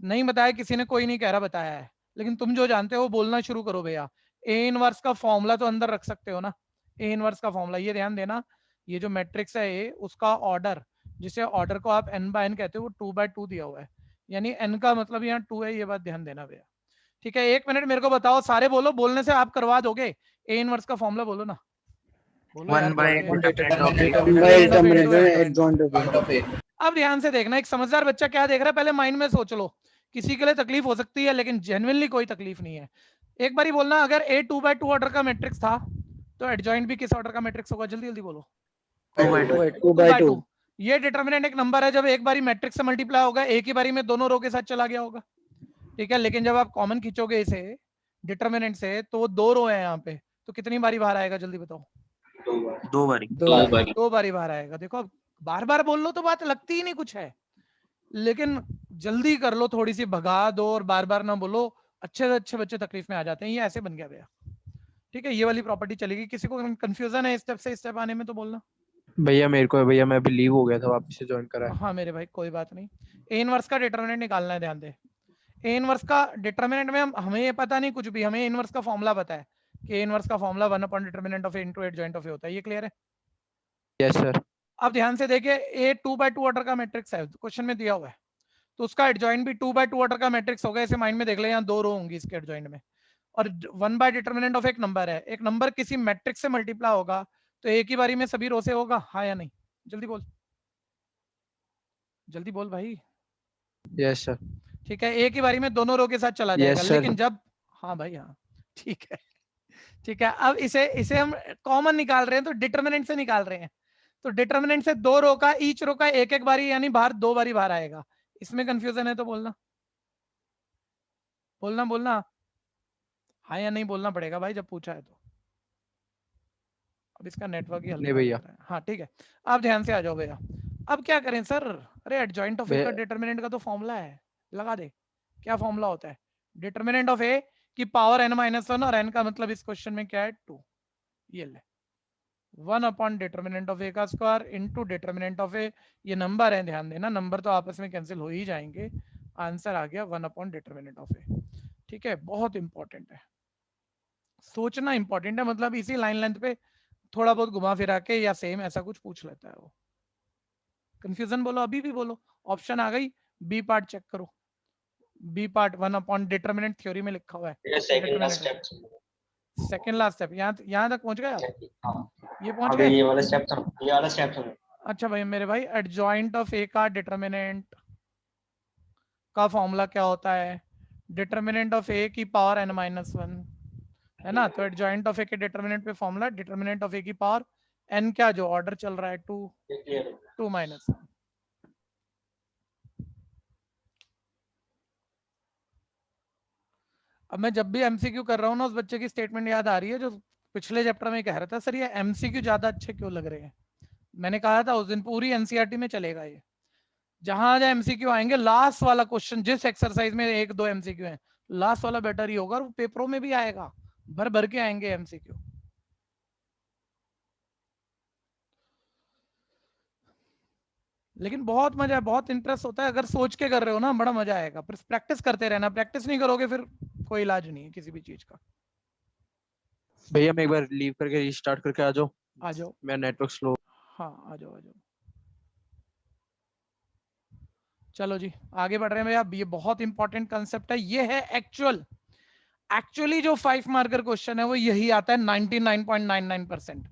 नहीं बताया किसी ने, कोई नहीं कह रहा बताया है, लेकिन तुम जो जानते हो बोलना शुरू करो भैया। ए इनवर्स का फॉर्मूला तो अंदर रख सकते हो ना, ए इनवर्स का फॉर्मूला, ये ध्यान देना, ये जो मैट्रिक्स है ए, उसका ऑर्डर, जिसे ऑर्डर को आप n/n कहते हो, वो 2/2 दिया हुआ है, यानी n का मतलब यहाँ 2 है, ये बात ध्यान देना भैया। ठीक है, एक मिनट मेरे को बताओ, सारे बोलो, बोलने से आप करवा दोगे। ए इनवर्स का फॉर्मूला बोलो ना, बोलो यार, अब ध्यान से देखना, एक समझदार बच्चा क्या देख रहा है पहले माइंड में सोच लो। किसी के लिए तकलीफ हो सकती है, लेकिन जेन्युइनली कोई तकलीफ नहीं है। एक बारी बोलना, अगर ए 2/2 ऑर्डर का मैट्रिक्स था तो एडजॉइंट भी किस ऑर्डर का मैट्रिक्स होगा, जल्दी जल्दी बोलो। 2 by 2। ये डिटर्मिनेंट एक नंबर है, जब एक बारी मैट्रिक्स से मल्टीप्लाई होगा एक ही बारी में दोनों रो के साथ चला गया होगा, ठीक है। लेकिन जब आप कॉमन खींचोगे इसे डिटर्मिनेंट से तो 2 रो है यहाँ पे, तो कितनी बारी बाहर आएगा जल्दी बताओ। 2 बारी। 2 बारी बाहर आएगा। देखो अब बार बार बोल लो तो बात लगती ही नहीं कुछ है, लेकिन जल्दी कर लो, थोड़ी सी भगा दो और बार बार ना बोलो, अच्छे से अच्छे बच्चे तकलीफ में आ जाते हैं। ये ऐसे बन गया भैया, ठीक है। ये वाली प्रॉपर्टी चलेगी। किसी को कंफ्यूजन है स्टेप से स्टेप आने में तो बोलना। भैया मेरे को है भैया, मैं अभी लीव हो गया था, वापस से ज्वाइन करा है। हाँ मेरे भाई कोई बात नहीं। ए इनवर्स का डिटरमिनेंट निकालना है, ध्यान दे। ए इनवर्स का डिटरमिनेंट में हमें ये पता नहीं कुछ भी, हमें ए इनवर्स का फॉर्मूला पता है कि ए इनवर्स का formula 1 upon determinant of A into adjoint of a होता है। ये क्लियर है? Yes sir. अब ध्यान से देखिए, ए 2 by 2 ऑर्डर का मैट्रिक्स है, क्वेश्चन में दिया हुआ है, तो उसका एडजॉइंट भी 2 by 2 ऑर्डर का मैट्रिक्स होगा। इसे माइंड में देख ले, यहाँ 2 रो होंगी इसके एडजॉइंट में, और 1 बाय डिटरमिनेंट ऑफ एक नंबर है। एक नंबर किसी मैट्रिक्स से मल्टीप्लाई होगा तो एक ही बारी में सभी रो से होगा, हाँ या नहीं? जल्दी बोल, जल्दी बोल भाई। Yes sir. ठीक है, एक ही बारी में दोनों रो के साथ चला जाएगा। Yes, sir. लेकिन जब, हाँ भाई हाँ, ठीक है ठीक है। अब इसे हम कॉमन निकाल रहे हैं तो डिटरमिनेंट से निकाल रहे हैं, तो डिटरमिनेंट से 2 रो का, ईच रो का एक एक बारी यानी बाहर 2 बारी बाहर आएगा। इसमें कंफ्यूजन है तो बोलना, बोलना बोलना, हाँ या नहीं बोलना पड़ेगा भाई जब पूछा है तो। अब इसका नेटवर्क ही नहीं हल्का भैया। लग रहा है। हाँ ठीक है, अब ध्यान से आ जाओ भैया। अब क्या करें सर? अरे एडजॉइंट ऑफ ए का डिटरमिनेंट का तो फॉर्मूला है, लगा दे। क्या फॉर्मूला होता है? डिटरमिनेंट ऑफ ए की पावर n-1, और n का मतलब इस क्वेश्चन में क्या है? 2। ये ले 1 अपॉन डिटरमिनेंट ऑफ ए का स्क्वायर इनटू डिटरमिनेंट ऑफ ए। ये नंबर है, ध्यान देना, नंबर तो आपस में कैंसिल हो ही जाएंगे। आंसर आ गया 1 अपॉन डिटरमिनेंट ऑफ ए। ठीक है, बहुत इंपॉर्टेंट है, सोचना इंपॉर्टेंट है। मतलब इसी लाइन लेंथ पे थोड़ा बहुत घुमा फिरा के या सेम ऐसा कुछ पूछ लेता है वो। कंफ्यूजन बोलो, अभी भी बोलो। ऑप्शन आ गई, बी पार्ट चेक करो। B part 1 upon determinant theory में लिखा हुआ है। Second last step. Second last step, यहाँ तक पहुंच गए आप? ये पहुंच अभी गए? ये वाला स्टेप था, ये वाला स्टेप था। अच्छा भाई मेरे भाई, एडजॉइंट ऑफ ए का डिटरमिनेंट का फॉर्मूला क्या होता है? डिटरमिनेंट ऑफ ए की पावर n-1 है ना, तो एडजॉइंट ऑफ ए के डिटरमिनेंट पे फॉर्मूला डिटरमिनेंट ऑफ ए की पावर n, क्या जो ऑर्डर चल रहा है 2 2-1। अब मैं जब भी एमसीक्यू कर रहा हूँ ना, उस बच्चे की स्टेटमेंट याद आ रही है जो पिछले चैप्टर में कह रहा था, सर ये एमसीक्यू ज्यादा अच्छे क्यों लग रहे हैं। मैंने कहा था उस दिन पूरी एनसीईआरटी में चलेगा ये, जहां जहां एमसीक्यू आएंगे लास्ट वाला क्वेश्चन, जिस एक्सरसाइज में 1-2 एमसीक्यू हैं, लास्ट वाला बेटर ही होगा और पेपरों में भी आएगा, भर भर के आएंगे एमसीक्यू। लेकिन बहुत मजा है, बहुत इंटरेस्ट होता है। अगर सोच के कर रहे हो ना, बड़ा मजा आएगा। पर प्रैक्टिस करते रहना, प्रैक्टिस नहीं करोगे फिर कोई इलाज नहीं है किसी भी चीज का। भैया मैं एक बार लीव करके रीस्टार्ट करके आ जाओ। आ जाओ, मेरा नेटवर्क स्लो। हाँ आ जाओ आ जाओ। चलो जी आगे बढ़ रहे हैं भैया। ये बहुत इंपॉर्टेंट कंसेप्ट है, ये है एक्चुअली जो 5 मार्कर क्वेश्चन है वो यही आता है 99.99%।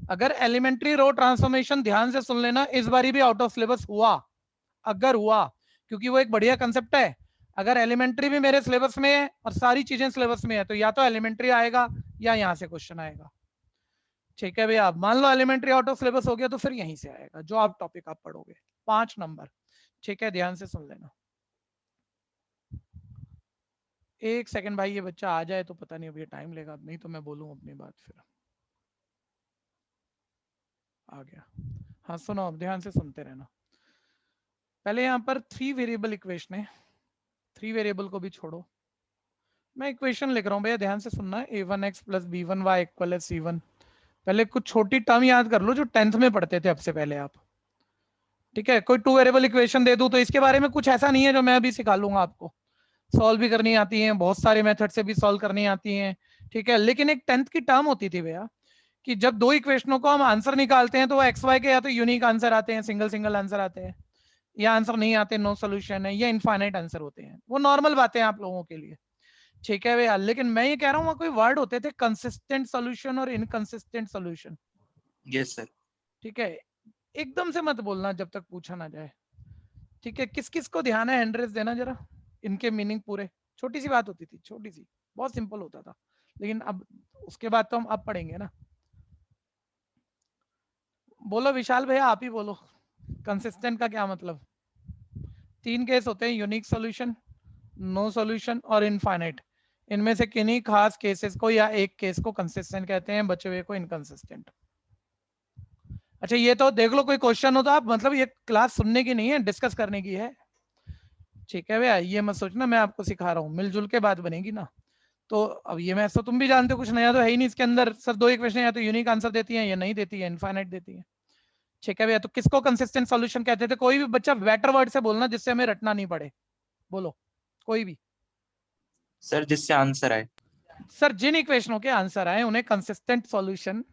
अगर एलिमेंट्री रो ट्रांसफॉर्मेशन, ध्यान से सुन लेना, इस बारी भी आउट ऑफ सिलेबस हुआ, अगर हुआ, क्योंकि वो एक बढ़िया कंसेप्ट है। अगर एलिमेंट्री भी मेरे सिलेबस में है और सारी चीजें सिलेबस में है, तो या तो एलिमेंट्री आएगा या यहां से क्वेश्चन आएगा। ठीक है भैया, मान लो एलिमेंट्री आउट ऑफ सिलेबस हो गया तो फिर यहीं से आएगा जो आप टॉपिक आप पढ़ोगे, 5 नंबर। ठीक है, ध्यान से सुन लेना। एक सेकंड भाई, ये बच्चा आ जाए तो पता नहीं, अभी टाइम लेगा, नहीं तो मैं बोलूं अपनी बात। फिर आ गया, हाँ सुनो, अब ध्यान से सुनते रहना। पहले यहाँ पर 3 वेरिएबल इक्वेशन है, 3 वेरिएबल को भी छोड़ो, मैं इक्वेशन लिख रहा हूँ भैया, ध्यान से सुनना। a1x + b1y = c1। पहले कुछ छोटी टर्म याद कर लो जो 10th में पढ़ते थे अब से पहले आप। ठीक है, कोई 2 वेरिएबल इक्वेशन दे दूं तो इसके बारे में कुछ ऐसा नहीं है जो मैं अभी सिखा लूंगा आपको, सॉल्व भी करनी आती है, बहुत सारे मेथड से भी सॉल्व करनी आती हैं। ठीक है, लेकिन एक 10th की टर्म होती थी भैया कि जब 2 इक्वेशनों को हम आंसर निकालते हैं तो वो एक्स वाई के या तो यूनिक आंसर आते हैं, सिंगल सिंगल आंसर आते हैं, या आंसर नहीं आते, नो सोल्यूशन है, या इनफाइनाइट आंसर होते हैं। वो नॉर्मल बातें हैं आप लोगों के लिए। ठीक है भैया, लेकिन मैं ये कह रहा हूँ कोई वर्ड होते थे कंसिस्टेंट सोल्यूशन और इनकंसिस्टेंट सोल्यूशन। Yes sir. ठीक है, एकदम से मत बोलना जब तक पूछा ना जाए। ठीक है, किस किस को ध्यान है, हैंड रेज देना जरा। इनके मीनिंग पूरे, छोटी सी बात होती थी, छोटी सी, बहुत सिंपल होता था, लेकिन अब उसके बाद तो हम अब पढ़ेंगे ना। बोलो विशाल भैया, आप ही बोलो कंसिस्टेंट का क्या मतलब। 3 केस होते हैं, यूनिक सॉल्यूशन, नो सॉल्यूशन और इनफाइनाइट। इनमें से किन्हीं खास केसेस को या एक केस को कंसिस्टेंट कहते हैं, बचे हुए को इनकंसिस्टेंट। अच्छा ये तो देख लो, कोई क्वेश्चन हो तो आप, मतलब ये क्लास सुनने की नहीं है, डिस्कस करने की है। ठीक है भैया, ये मत सोचना मैं आपको सिखा रहा हूँ, मिलजुल के बात बनेगी ना। तो अब ये मैं तो तुम भी जानते हो, कुछ नया तो है ही नहीं इसके अंदर। सर 2 इक्वेशन या तो यूनिक आंसर देती है या नहीं देती है, इनफाइनाइट देती है। ठीक है भैया, तो किसको कंसिस्टेंट सॉल्यूशन कहते थे? कोई भी बच्चा बेटर वर्ड से बोलना जिससे हमें रटना नहीं पड़े, बोलो कोई भी। सर जिससे आंसर आए। सर जिन इक्वेशनों के आंसर आए उन्हें कंसिस्टेंट सॉल्यूशन,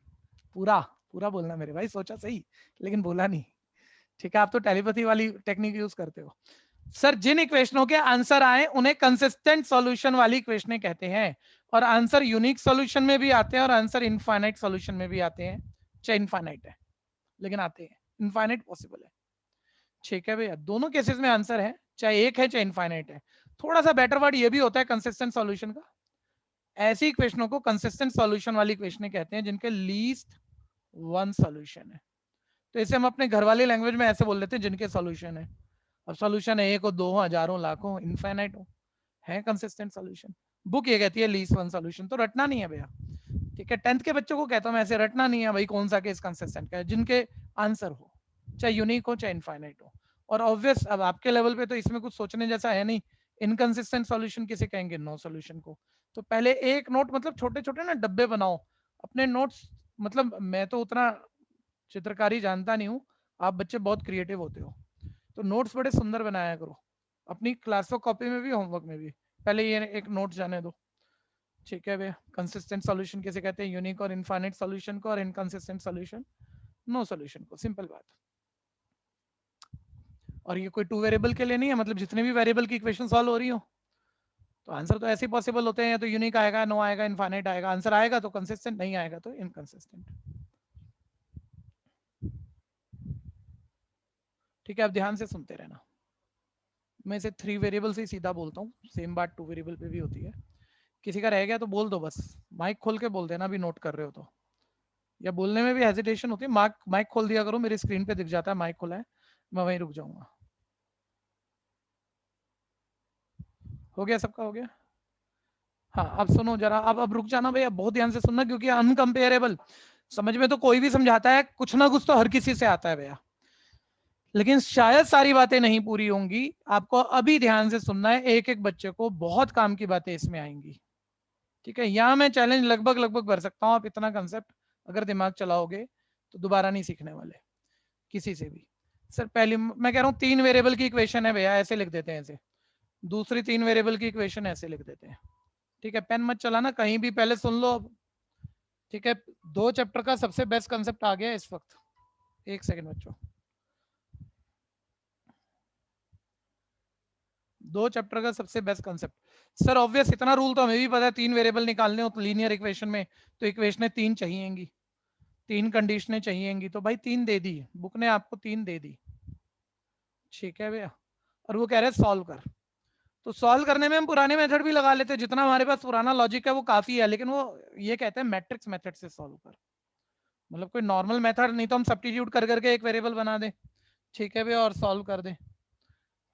पूरा पूरा बोलना मेरे भाई, सोचा सही लेकिन बोला नहीं। ठीक है, आप तो टेलीपैथी वाली टेक्निक यूज करते हो। सर जिन इक्वेशनों के आंसर आए उन्हें कंसिस्टेंट सॉल्यूशन वाली इक्वेशनें कहते हैं, और आंसर यूनिक सॉल्यूशन में भी आते हैं और आंसर इनफाइनाइट सॉल्यूशन में भी आते हैं, चाहे इनफाइनाइट है लेकिन आते हैं, इनफाइनाइट पॉसिबल है। ठीक है भैया, दोनों केसेस में आंसर है, चाहे एक है चाहे इनफाइनाइट है। थोड़ा सा बेटर वर्ड ये भी होता है कंसिस्टेंट सॉल्यूशन का। ऐसी इक्वेशनों को कंसिस्टेंट सॉल्यूशन वाली इक्वेशनें कहते हैं जिनके लीस्ट 1 सॉल्यूशन है। तो इसे हम अपने घर वाली लैंग्वेज में ऐसे बोल लेते हैं, जिनके सॉल्यूशन है। अब सॉल्यूशन है 1 हो, 2 हो, हजारों, लाखों, इनफाइनाइट हो, है कंसिस्टेंट सॉल्यूशन। बुक ये कहती है लीस्ट 1 सॉल्यूशन, तो रटना नहीं है भैया। ठीक है, 10th के बच्चों को कहता हूं मैं, ऐसे रटना नहीं है भाई कौन सा केस कंसिस्टेंट का है, जिनके आंसर हो, चाहे यूनिक हो चाहे इनफाइनाइट हो। और ऑब्वियस अब आपके लेवल पे तो इसमें कुछ सोचने जैसा है नहीं, इनकंसिस्टेंट सॉल्यूशन किसे कहेंगे? नो सॉल्यूशन को। तो पहले एक नोट, मतलब छोटे छोटे ना डब्बे बनाओ अपने नोट्स। मतलब मैं तो उतना चित्रकारी जानता नहीं हूँ, आप बच्चे बहुत क्रिएटिव होते हो, तो नोट्स बड़े सुंदर बनाया करो अपनी क्लास कॉपी में भी, होमवर्क में भी। पहले ये एक नोट जाने दो। ठीक है भैया, कंसिस्टेंट सॉल्यूशन किसे कहते हैं? यूनिक और इनफाइनाइट सॉल्यूशन को, और इनकंसिस्टेंट सॉल्यूशन नो सॉल्यूशन को। सिंपल बात। और ये कोई 2 वेरिएबल के लिए नहीं है, मतलब जितने भी वेरिएबल की इक्वेशन सॉल्व हो रही हो तो आंसर तो ऐसे ही पॉसिबल होते हैं, या तो यूनिक आएगा, नो आएगा, इनफाइनाइट आएगा। आंसर आएगा तो कंसिस्टेंट, नहीं आएगा तो इनकंसिस्टेंट। ठीक है, अब ध्यान से सुनते रहना। मैं इसे 3 वेरिएबल से ही सीधा बोलता हूँ, सेम बात 2 वेरिएबल पे भी होती है। किसी का रह गया तो बोल दो, बस माइक खोल के बोल देना भी, नोट कर रहे हो तो, या बोलने में भी हेजिटेशन होती है, माइक खोल दिया करो, मेरी स्क्रीन पे दिख जाता है माइक खुला है, मैं वहीं रुक जाऊंगा। हो गया सबका? हो गया? हाँ अब सुनो जरा, अब रुक जाना भैया, बहुत ध्यान से सुनना, क्योंकि अनकंपेरेबल समझ में तो कोई भी समझाता है, कुछ ना कुछ तो हर किसी से आता है भैया, लेकिन शायद सारी बातें नहीं पूरी होंगी। आपको अभी ध्यान से सुनना है, एक एक बच्चे को बहुत काम की बातें इसमें आएंगी। ठीक है, यहाँ मैं चैलेंज लगभग लगभग भर सकता हूँ, आप इतना कंसेप्ट अगर दिमाग चलाओगे तो दोबारा नहीं सीखने वाले किसी से भी। सर पहली मैं कह रहा हूँ 3 वेरिएबल की इक्वेशन है भैया, ऐसे लिख देते हैं ऐसे। दूसरी 3 वेरिएबल की इक्वेशन ऐसे लिख देते हैं। ठीक है, पेन मत चलाना कहीं भी, पहले सुन लो अब। ठीक है, 2 चैप्टर का सबसे बेस्ट कंसेप्ट आ गया इस वक्त। 1 सेकंड बच्चों, 2 चैप्टर का सबसे बेस्ट कंसेप्ट। सर ऑब्वियस इतना रूल तो हमें भी पता है, 3 वेरिएबल निकालने हो तो लीनियर इक्वेशन में, तो इक्वेशनें 3 चाहिएंगी, 3 कंडीशनें चाहिएंगी, तो भाई 3 दे दी, बुक ने आपको 3 दे दी। ठीक है भैया, और वो कह रहे हैं सॉल्व कर। तो सॉल्व करने में हम पुराने मेथड भी लगा लेते हैं, जितना हमारे पास पुराना लॉजिक है वो काफी है, लेकिन वो ये कहते हैं मैट्रिक्स मेथड से सॉल्व कर, मतलब कोई नॉर्मल मेथड नहीं, तो हम सब्स्टिट्यूट कर करके एक वेरिएबल बना दें, ठीक है भैया, और सॉल्व कर दें।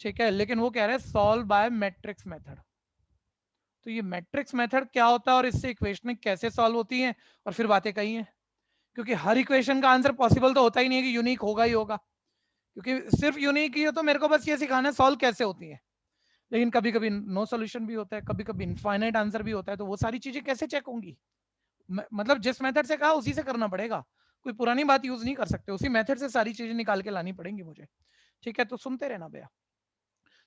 ठीक है, लेकिन वो कह रहे हैं सॉल्व बाय मैट्रिक्स मेथड। तो ये मैट्रिक्स मेथड क्या होता है और इससे इक्वेशन कैसे सॉल्व होती हैं, और फिर बातें कही हैं, क्योंकि हर इक्वेशन का आंसर पॉसिबल तो होता ही नहीं है कि यूनिक होगा ही होगा, क्योंकि सिर्फ यूनिक ही है तो मेरे को बस ये सिखाना है सॉल्व कैसे होती है, लेकिन कभी कभी नो सॉल्यूशन भी होता है, कभी कभी इनफाइनाइट आंसर भी होता है, तो वो सारी चीजें कैसे चेक होंगी? मतलब जिस मेथड से कहा उसी से करना पड़ेगा, कोई पुरानी बात यूज नहीं कर सकते, उसी मेथड से सारी चीजें निकाल के लानी पड़ेंगी मुझे। ठीक है, तो सुनते रहना भैया।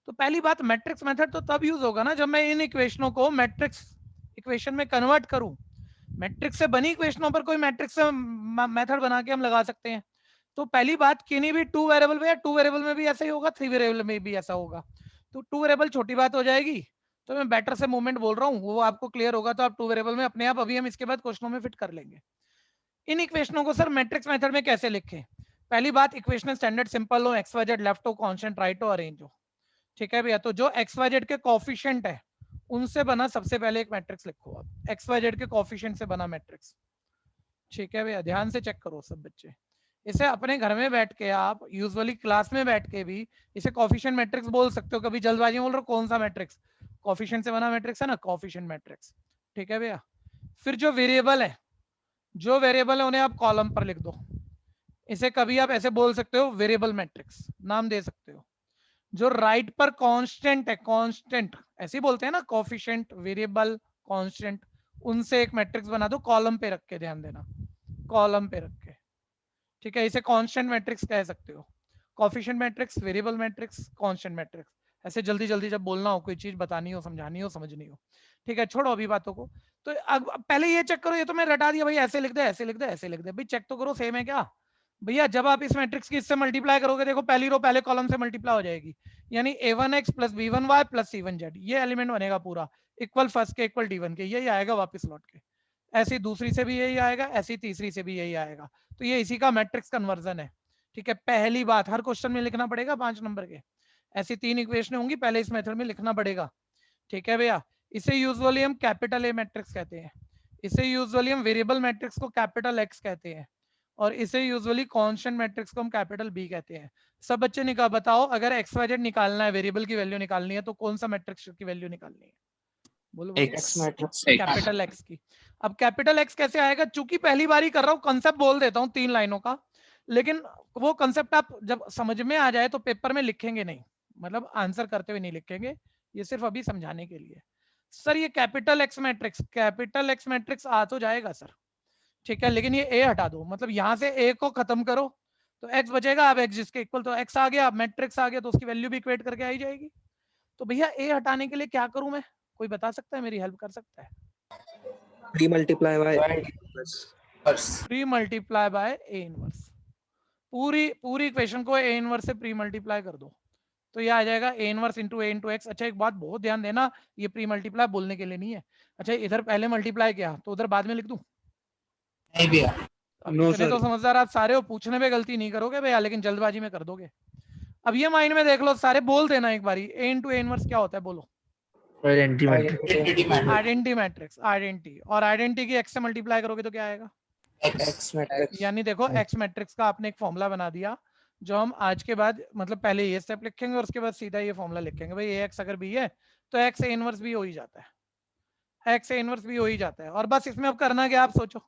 तो पहली बात, मैट्रिक्स मेथड तो तब यूज होगा ना जब मैं इन इक्वेशनों को मैट्रिक्स इक्वेशन में कन्वर्ट करूं। मैट्रिक्स से बनी इक्वेशनों पर कोई मैट्रिक्स से मेथड बना के हम लगा सकते हैं। तो पहली बात, किन्हीं भी 2 वेरिएबल में, या 2 वेरिएबल में भी ऐसा ही होगा, 3 वेरिएबल में भी ऐसा होगा। तो 2 वेरिएबल छोटी बात हो जाएगी, तो मैं बेटर से मूवमेंट बोल रहा हूँ, वो आपको क्लियर होगा, तो आप 2 वेरिएबल में अपने आप, अभी हम इसके बाद क्वेश्चनों में फिट कर लेंगे। इन इक्वेशनों को सर मैट्रिक्स मेथड में कैसे लिखें? पहली बात, इक्वेशन स्टैंडर्ड सिंपल हो, एक्स वाई जेड लेफ्ट हो, कांस्टेंट राइट हो, अरेंज हो। ठीक है भैया, तो जो एक्स वाई जेड के कोफिशिएंट है उनसे बना सबसे पहले एक मैट्रिक्स लिखो आप, एक्स वाई जेड के कोफिशिएंट से बना मैट्रिक्स। ठीक है भैया, ध्यान से चेक करो सब बच्चे, इसे अपने घर में बैठ के आप यूजुअली क्लास में बैठ के भी इसे कोफिशिएंट मैट्रिक्स बोल सकते हो। कभी जल्दबाजी में बोल रहे हो कौन सा मैट्रिक्स, कोफिशिएंट से बना मैट्रिक्स है ना, कोफिशिएंट मैट्रिक्स। ठीक है भैया। फिर जो वेरिएबल है, जो वेरिएबल है उन्हें आप कॉलम पर लिख दो। इसे कभी आप ऐसे बोल सकते हो वेरिएबल मैट्रिक्स, नाम दे सकते हो। जो राइट पर कांस्टेंट है, कांस्टेंट ऐसे ही बोलते हैं ना, कोफिशिएंट, वेरिएबल, कांस्टेंट, उनसे एक मैट्रिक्स बना दो कॉलम पे रख के, ध्यान देना कॉलम पे रख के। ठीक है, इसे कांस्टेंट मैट्रिक्स कह सकते हो। Coefficient matrix, variable matrix, constant matrix, ऐसे जल्दी जल्दी जब बोलना हो, कोई चीज बतानी हो, समझानी हो, समझनी हो। ठीक है, छोड़ो अभी बातों को। तो अब पहले ये चेक करो, ये तो मैं रटा दिया भाई, ऐसे लिख दे, ऐसे लिख दे, ऐसे लिख दे। भाई चेक तो करो सेम है क्या। भैया जब आप इस मैट्रिक्स की इससे मल्टीप्लाई करोगे, देखो पहली रो पहले कॉलम से मल्टीप्लाई हो जाएगी, यानी a1x plus b1y plus c1z, ये एलिमेंट बनेगा पूरा, इक्वल फर्स्ट के इक्वल d1 के, यही आएगा वापस लौट के। ऐसी दूसरी से भी यही आएगा, ऐसी तीसरी से भी यही आएगा। तो ये इसी का मैट्रिक्स कन्वर्जन है। ठीक है, पहली बात हर क्वेश्चन में लिखना पड़ेगा 5 नंबर के, ऐसी 3 इक्वेशन होंगी, पहले इस मेथड में लिखना पड़ेगा। ठीक है भैया, इसे यूजुअली हम कैपिटल ए मैट्रिक्स कहते हैं, इसे यूजुअली हम वेरिएबल मैट्रिक्स को कैपिटल एक्स कहते हैं, और इसे यूजुअली कांस्टेंट मैट्रिक्स को हम कैपिटल बी कहते हैं। सब बच्चे निकाल बताओ, अगर एक्स वाई जेड निकालना है, वेरिएबल की वैल्यू निकालनी है, तो कौन सा मैट्रिक्स की वैल्यू निकालनी है, बोलो बोलो। X matrix. कैपिटल एक्स की। अब कैपिटल एक्स कैसे आएगा, चूंकि पहली बार ही कर रहा हूँ, कंसेप्ट बोल देता हूँ 3 लाइनों का, लेकिन वो कंसेप्ट आप जब समझ में आ जाए तो पेपर में लिखेंगे नहीं, मतलब आंसर करते हुए नहीं लिखेंगे, ये सिर्फ अभी समझाने के लिए। सर ये capital x matrix, capital x matrix आ तो जाएगा सर, ठीक है, लेकिन ये ए हटा दो, मतलब यहाँ से ए को खत्म करो तो एक्स बचेगा। अब एक्स जिसके इक्वल, तो एक्स आ गया, मैट्रिक्स आ गया, तो उसकी वैल्यू भी इक्वेट करके आई जाएगी। तो भैया ए हटाने के लिए क्या करूं मैं, कोई बता सकता है, मेरी हेल्प कर सकता है। Pre multiply by pre multiply by A inverse, पूरी पूरी इक्वेशन को ए इनवर्स से प्री मल्टीप्लाई कर दो, तो ये आ जाएगा ए इनवर्स इंटू ए इंटू एक्स। अच्छा एक बात बहुत ध्यान देना, ये प्री मल्टीप्लाई बोलने के लिए नहीं है। अच्छा इधर पहले मल्टीप्लाई किया तो उधर बाद में लिख दूं, नहीं भैया, अब नो इतने सर। तो समझदार आप सारे हो, पूछने में गलती नहीं करोगे भैया, लेकिन जल्दबाजी में कर दोगे। अब ये माइंड में देख लो सारे, बोल देना एक बारी, ए इंटू ए इनवर्स क्या होता है, बोलो। Identity matrix. Identity matrix, identity, और आइडेंटिटी की एक्स से मल्टीप्लाई करोगे तो क्या आएगा, एक्स मैट्रिक्स। यानी देखो एक्स मैट्रिक्स का आपने एक फॉर्मूला बना दिया, जो हम आज के बाद मतलब पहले ये स्टेप लिखेंगे और उसके बाद सीधा ये फॉर्मूला लिखेंगे। भाई ए एक्स अगर बी है तो एक्स ए इनवर्स भी हो ही जाता है, एक्स ए इनवर्स भी हो ही जाता है, और बस इसमें अब करना क्या आप सोचो।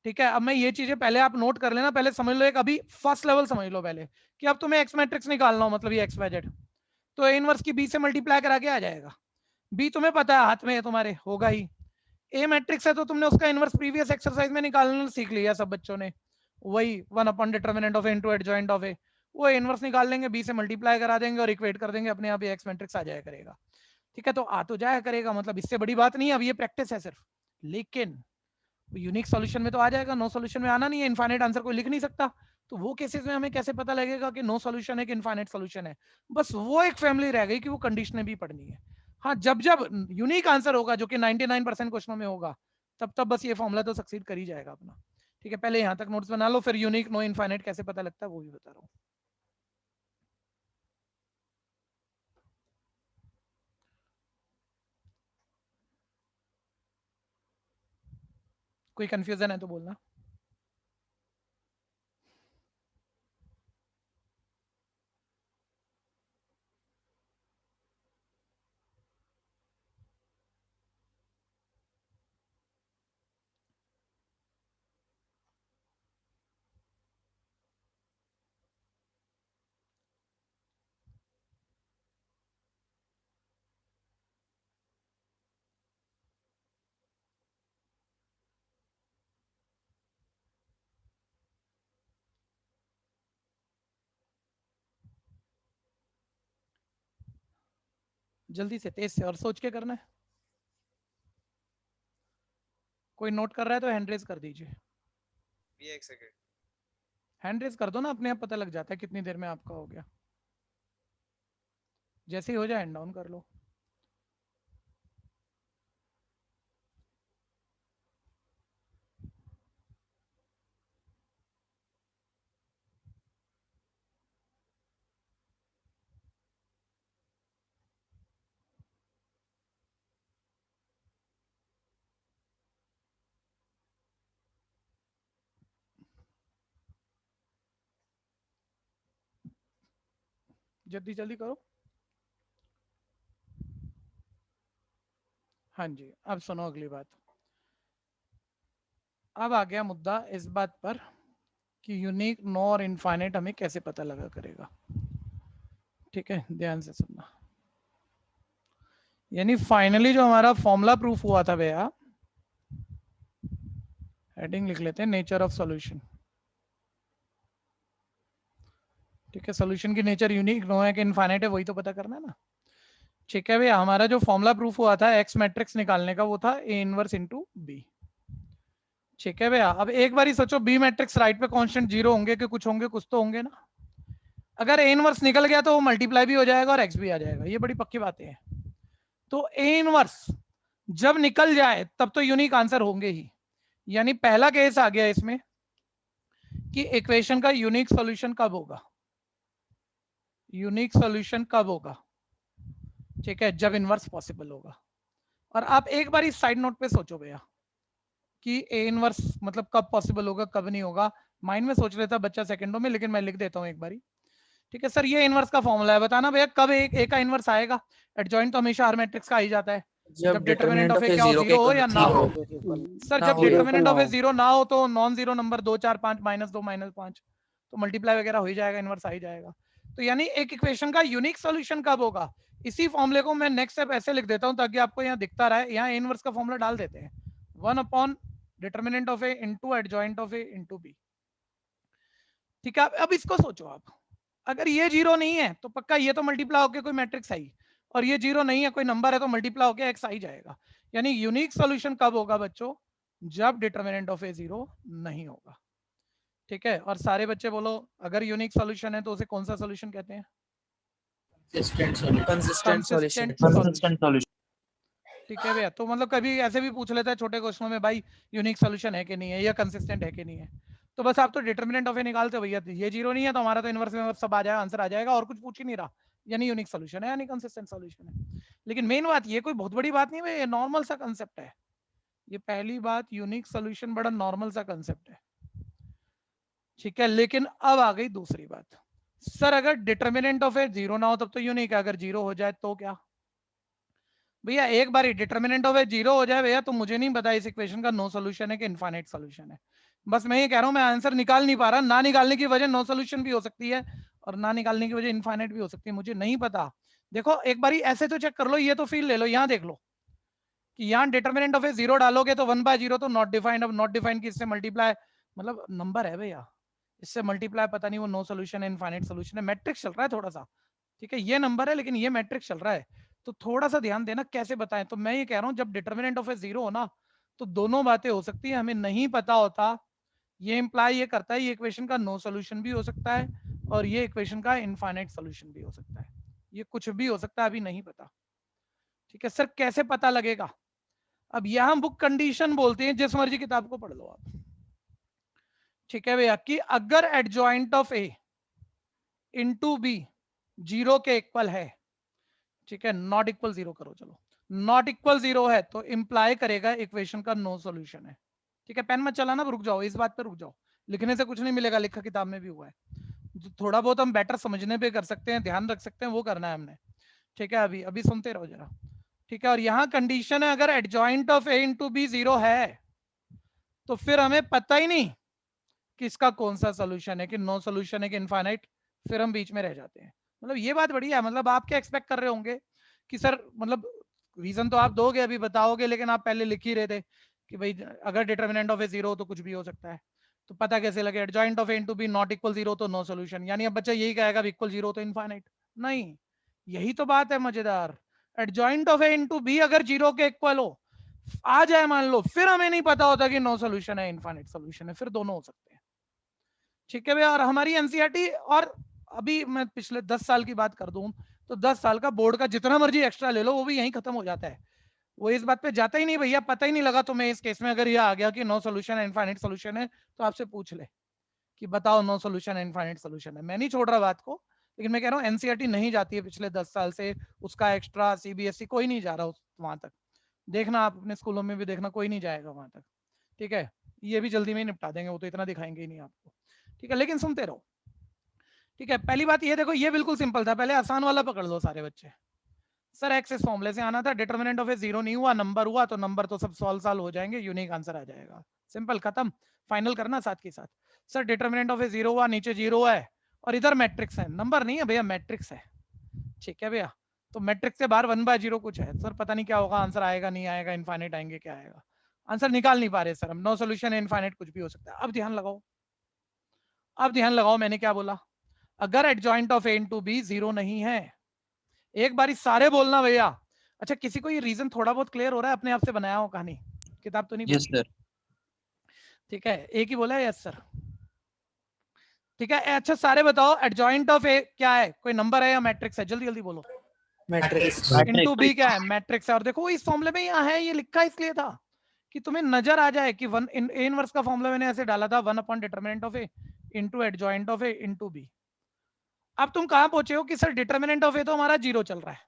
ठीक है, अब मैं ये चीजें पहले आप नोट कर लेना, पहले समझ लो एक अभी फर्स्ट लेवल समझ लो पहले, कि अब तुम्हें एक्स मैट्रिक्स निकालना हो, मतलब ये एक्स वाई जेड, तो ए इनवर्स की बी से मल्टीप्लाई करा के आ जाएगा। बी तुम्हें पता है हाथ में है तुम्हारे, होगा ही। ए मैट्रिक्स है तो तुमने उसका इनवर्स प्रीवियस एक्सरसाइज में निकालना सीख लिया सब बच्चों ने, वही 1 determinant of A into adjoint of a, वो इनवर्स निकाल लेंगे, बी से मल्टीप्लाई करा देंगे और इक्वेट कर देंगे, अपने आप ये एक्स मैट्रिक्स आ जाया करेगा। ठीक है, तो आ तो जाया करेगा, मतलब इससे बड़ी बात नहीं है, अब ये प्रैक्टिस है सिर्फ, लेकिन यूनिक सॉल्यूशन में तो आ जाएगा, नो सॉल्यूशन में आना नहीं है, इनफाइनाइट आंसर कोई लिख नहीं सकता। तो वो केसेस में हमें कैसे पता लगेगा कि नो सॉल्यूशन है कि इनफाइनाइट सॉल्यूशन है, बस वो एक फैमिली रह गई कि वो कंडीशनें भी पढ़नी है। हाँ, जब जब यूनिक आंसर होगा जो कि 99% क्वेश्चनों में होगा, तब तब बस ये फॉर्मूला तो सक्सीड कर ही जाएगा अपना। ठीक है, पहले यहाँ तक नोट्स बना लो, फिर यूनिक नो इनफाइनाइट कैसे पता लगता है वो भी बता रहा हूँ। कोई कंफ्यूजन है तो बोलना। जल्दी से, तेज से, और सोच के करना है। कोई नोट कर रहा है तो हैंड रेज कर दीजिए, हैंड रेज कर दो ना, अपने आप पता लग जाता है कितनी देर में आपका हो गया, जैसे ही हो जाए हैंड डाउन कर लो। जल्दी जल्दी करो। हाँ जी, अब सुनो अगली बात। अब आ गया मुद्दा इस बात पर कि यूनिक, नो और इनफाइनाइट हमें कैसे पता लगा करेगा। ठीक है, ध्यान से सुनना। यानी फाइनली जो हमारा फॉर्मूला प्रूफ हुआ था भैया, हेडिंग लिख लेते हैं, नेचर ऑफ सॉल्यूशन। ठीक है, सॉल्यूशन की नेचर यूनिक, नो है कि इनफाइनाइट है, वही तो पता करना है ना। ठीक है भैया, हमारा जो फॉर्मूला प्रूफ हुआ था एक्स मैट्रिक्स निकालने का, वो था ए इनवर्स इंटू बी। ठीक है भैया, अब एक बार ही सोचो, बी मैट्रिक्स राइट पे कांस्टेंट जीरो होंगे कि कुछ होंगे, कुछ तो होंगे ना। अगर ए इनवर्स निकल गया तो वो मल्टीप्लाई भी हो जाएगा और एक्स भी आ जाएगा, ये बड़ी पक्की बातें हैं। तो ए इनवर्स जब निकल जाए तब तो यूनिक आंसर होंगे ही। यानी पहला केस आ गया इसमें कि इक्वेशन का यूनिक सॉल्यूशन कब होगा। यूनिक सॉल्यूशन कब होगा? ठीक है, जब इनवर्स पॉसिबल होगा। और आप एक बार इस साइड नोट पे सोचो भैया कि ए इनवर्स मतलब कब पॉसिबल होगा, कब नहीं होगा। माइंड में सोच लेता बच्चा सेकंडों में, लेकिन मैं लिख देता हूं एक बारी। ठीक है सर, ये इनवर्स का फॉर्मूला है, बताना भैया कब ए का इनवर्स आएगा। एडजॉइंट तो हमेशा हर मैट्रिक्स का आ ही जाता है, जब डिटरमिनेंट ऑफ ए क्या हो, जीरो हो या ना हो। सर जब डिटरमिनेंट ऑफ ए जीरो ना हो तो नॉन जीरो नंबर 2 4 5 -2 -5 तो मल्टीप्लाई वगैरह हो ही जाएगा, इनवर्स आ ही जाएगा। तो यानी एक इक्वेशन का यूनिक सॉल्यूशन कब होगा, इसी फॉर्मूले को मैं नेक्स्ट स्टेप ऐसे लिख देता हूं ताकि आपको यहाँ दिखता रहे। यहाँ इनवर्स का फॉर्मूला डाल देते हैं, 1 determinant of A into adjoint of A into B. ठीक है, अब इसको सोचो आप, अगर ये जीरो नहीं है तो पक्का ये तो मल्टीप्लाई होकर कोई मैट्रिक्स आई, और ये जीरो नहीं है कोई नंबर है तो मल्टीप्लाई होकर एक्स आ ही जाएगा। यानी यूनिक सॉल्यूशन कब होगा बच्चों, जब डिटरमिनेंट ऑफ ए जीरो नहीं होगा। ठीक है, और सारे बच्चे बोलो, अगर यूनिक सॉल्यूशन है तो उसे कौन सा सॉल्यूशन कहते हैं? Consistent solution. सॉल्यूशन। ठीक है भैया, तो मतलब कभी ऐसे भी पूछ लेता है छोटे क्वेश्चनों में, भाई यूनिक सॉल्यूशन है कि नहीं है, या कंसिस्टेंट है कि नहीं है। तो बस आप तो डिटरमिनेंट ऑफ ए निकालते हो भैया, ये जीरो नहीं है तो हमारा तो इनवर्स में सब आ जाएगा, आंसर आ जाएगा, और कुछ पूछ ही नहीं रहा। यानी यूनिक सॉल्यूशन है, यानी कंसिस्टेंट सॉल्यूशन है। लेकिन मेन बात ये कोई बहुत बड़ी बात नहीं है, ये नॉर्मल सा कंसेप्ट है। ये पहली बात, यूनिक सॉल्यूशन बड़ा नॉर्मल सा कंसेप्ट है। ठीक है, लेकिन अब आ गई दूसरी बात, सर अगर डिटरमिनेंट ऑफ ए जीरो ना हो तब तो यूनिक है, अगर जीरो हो जाए तो क्या? भैया एक बार डिटरमिनेंट ऑफ ए जीरो हो जाए भैया, तो मुझे नहीं पता इस इक्वेशन का नो सॉल्यूशन है कि इनफाइनाइट सॉल्यूशन है। बस मैं ये कह रहा हूं, मैं आंसर निकाल नहीं पा रहा, ना निकालने की वजह नो सॉल्यूशन भी हो सकती है और ना निकालने की वजह इनफाइनाइट भी हो सकती है, मुझे नहीं पता। देखो एक बार ऐसे तो चेक कर लो, ये तो फील ले लो, यहाँ देख लो कि यहाँ डिटरमिनेंट ऑफ ए जीरो डालोगे तो 1/0 तो नॉट डिफाइंड। अब नॉट डिफाइंड की इससे मल्टीप्लाई, मतलब नंबर है भैया, इससे मल्टीप्लाई पता नहीं वो नो सॉल्यूशन है इनफाइनाइट सॉल्यूशन है, मैट्रिक्स चल रहा है थोड़ा सा। ठीक है, ये नंबर है लेकिन ये मैट्रिक्स चल रहा है, तो थोड़ा सा ध्यान देना कैसे बताएं। तो मैं ये कह रहा हूं, जब डिटरमिनेंट ऑफ ए जीरो हो ना तो दोनों बातें हो सकती है, हमें नहीं पता होता। ये इंप्लाई ये करता है, ये इक्वेशन का नो सॉल्यूशन भी हो सकता है और ये इक्वेशन का इनफाइनाइट सॉल्यूशन भी हो सकता है, ये कुछ भी हो सकता है, अभी नहीं पता। ठीक है सर, कैसे पता लगेगा? अब यहां बुक कंडीशन बोलते हैं, जिस मर्जी किताब को पढ़ लो आप। ठीक है भैया, कि अगर adjoint of A into B zero के इक्वल है, ठीक है, नॉट इक्वल जीरो करो, चलो नॉट इक्वल जीरो है तो इंप्लाई करेगा इक्वेशन का नो सॉल्यूशन है। ठीक है, पेन मत चलाना, रुक जाओ, इस बात पे रुक जाओ, लिखने से कुछ नहीं मिलेगा, लिखा किताब में भी हुआ है। जो थोड़ा बहुत हम बेटर समझने पे कर सकते हैं, ध्यान रख सकते हैं, वो करना है हमने। ठीक है, अभी अभी सुनते रहो जरा। ठीक है, और यहाँ कंडीशन है, अगर adjoint of A into B zero है तो फिर हमें पता ही नहीं कि इसका कौन सा सोल्यूशन है, कि नो सोल्यूशन है कि इनफाइनाइट, फिर हम बीच में रह जाते हैं। मतलब ये बात बढ़िया है, मतलब आप क्या एक्सपेक्ट कर रहे होंगे कि सर, मतलब रीजन तो आप दोगे, अभी बताओगे, लेकिन आप पहले लिख ही रहे थे कि भाई अगर डिटरमिनेंट ऑफ ए जीरो तो कुछ भी हो सकता है। तो पता कैसे लगे? Adjoint of A into B not equal zero तो नो सोल्यूशन, यानी अब बच्चा यही कहेगा इक्वल जीरो तो इनफाइनाइट नहीं। यही तो बात है मजेदार, adjoint of A into B अगर जीरो के इक्वल हो आ जाए मान लो, फिर हमें नहीं पता होता कि नो सोल्यूशन है इनफाइनाइट सोल्यूशन है, फिर दोनों हो सकते हैं। ठीक है भैया, और हमारी एनसीईआरटी, और अभी मैं पिछले 10 साल की बात कर दूं तो 10 साल का बोर्ड का जितना मर्जी एक्स्ट्रा ले लो, वो भी यहीं खत्म हो जाता है, वो इस बात पे जाता ही नहीं भैया, पता ही नहीं लगा तुम्हें इस केस में। अगर ये आ गया कि नो सोल्यूशन है इनफाइनाइट सोल्यूशन है तो आपसे पूछ ले कि बताओ नो सोल्यूशन है इनफाइनाइट सोल्यूशन है। मैं नहीं छोड़ रहा बात को, लेकिन मैं कह रहा हूँ एनसीईआरटी नहीं जाती है पिछले 10 साल से, उसका एक्स्ट्रा सीबीएसई कोई नहीं जा रहा वहां तक, देखना आप अपने स्कूलों में भी देखना, कोई नहीं जाएगा वहां तक। ठीक है, ये भी जल्दी में ही निपटा देंगे, वो तो इतना दिखाएंगे ही नहीं आपको। ठीक है, लेकिन सुनते रहो। ठीक है, पहली बात ये देखो, ये बिल्कुल सिंपल था, पहले आसान वाला पकड़ लो सारे बच्चे। सर एक्स इस फॉर्मूले से आना था, डिटरमिनेंट ऑफ ए जीरो नहीं हुआ, नंबर हुआ, तो नंबर तो सब सॉल्व हो जाएंगे, यूनिक आंसर आ जाएगा, सिंपल खत्म, फाइनल करना साथ के साथ। Sir determinant of A zero हुआ, नीचे जीरो है और इधर मैट्रिक्स है, नंबर नहीं है भैया, मैट्रिक्स है, ठीक है भैया। तो मैट्रिक्स से बाहर 1/0 कुछ है, सर पता नहीं क्या होगा, आंसर आएगा नहीं आएगा, इनफाइनाइट आएंगे, क्या आएगा, आंसर निकाल नहीं पा रहे सर हम, नो सोल्यूशन इनफाइनाइट, कुछ भी हो सकता है। अब ध्यान लगाओ, अब ध्यान लगाओ, मैंने क्या बोला, अगर adjoint of A into B zero नहीं है, एक बारी सारे बोलना भैया। अच्छा, किसी को ये रीजन थोड़ा बहुत क्लियर हो रहा है, अपने आप से बनाया हो कहानी, किताब तो नहीं यस पढ़ी? सर। ठीक है, एक ही बोला है यस सर, ठीक है। अच्छा सारे बताओ, एडजॉइंट ऑफ ए क्या है, कोई नंबर है या मैट्रिक्स है, जल्दी जल्दी बोलो। मैट्रिक्स। इनटू बी क्या है, मैट्रिक्स है। और देखो इस फॉर्मूले में यहाँ है, ये लिखा इसलिए था कि तुम्हें नजर आ जाए कि वन ए इनवर्स का फॉर्मूला मैंने ऐसे डाला था, 1 determinant of A into adjoint of A into B. अब तुम कहां पहुंचे हो कि सर डिटरमिनेंट ऑफ ए तो हमारा जीरो चल रहा है,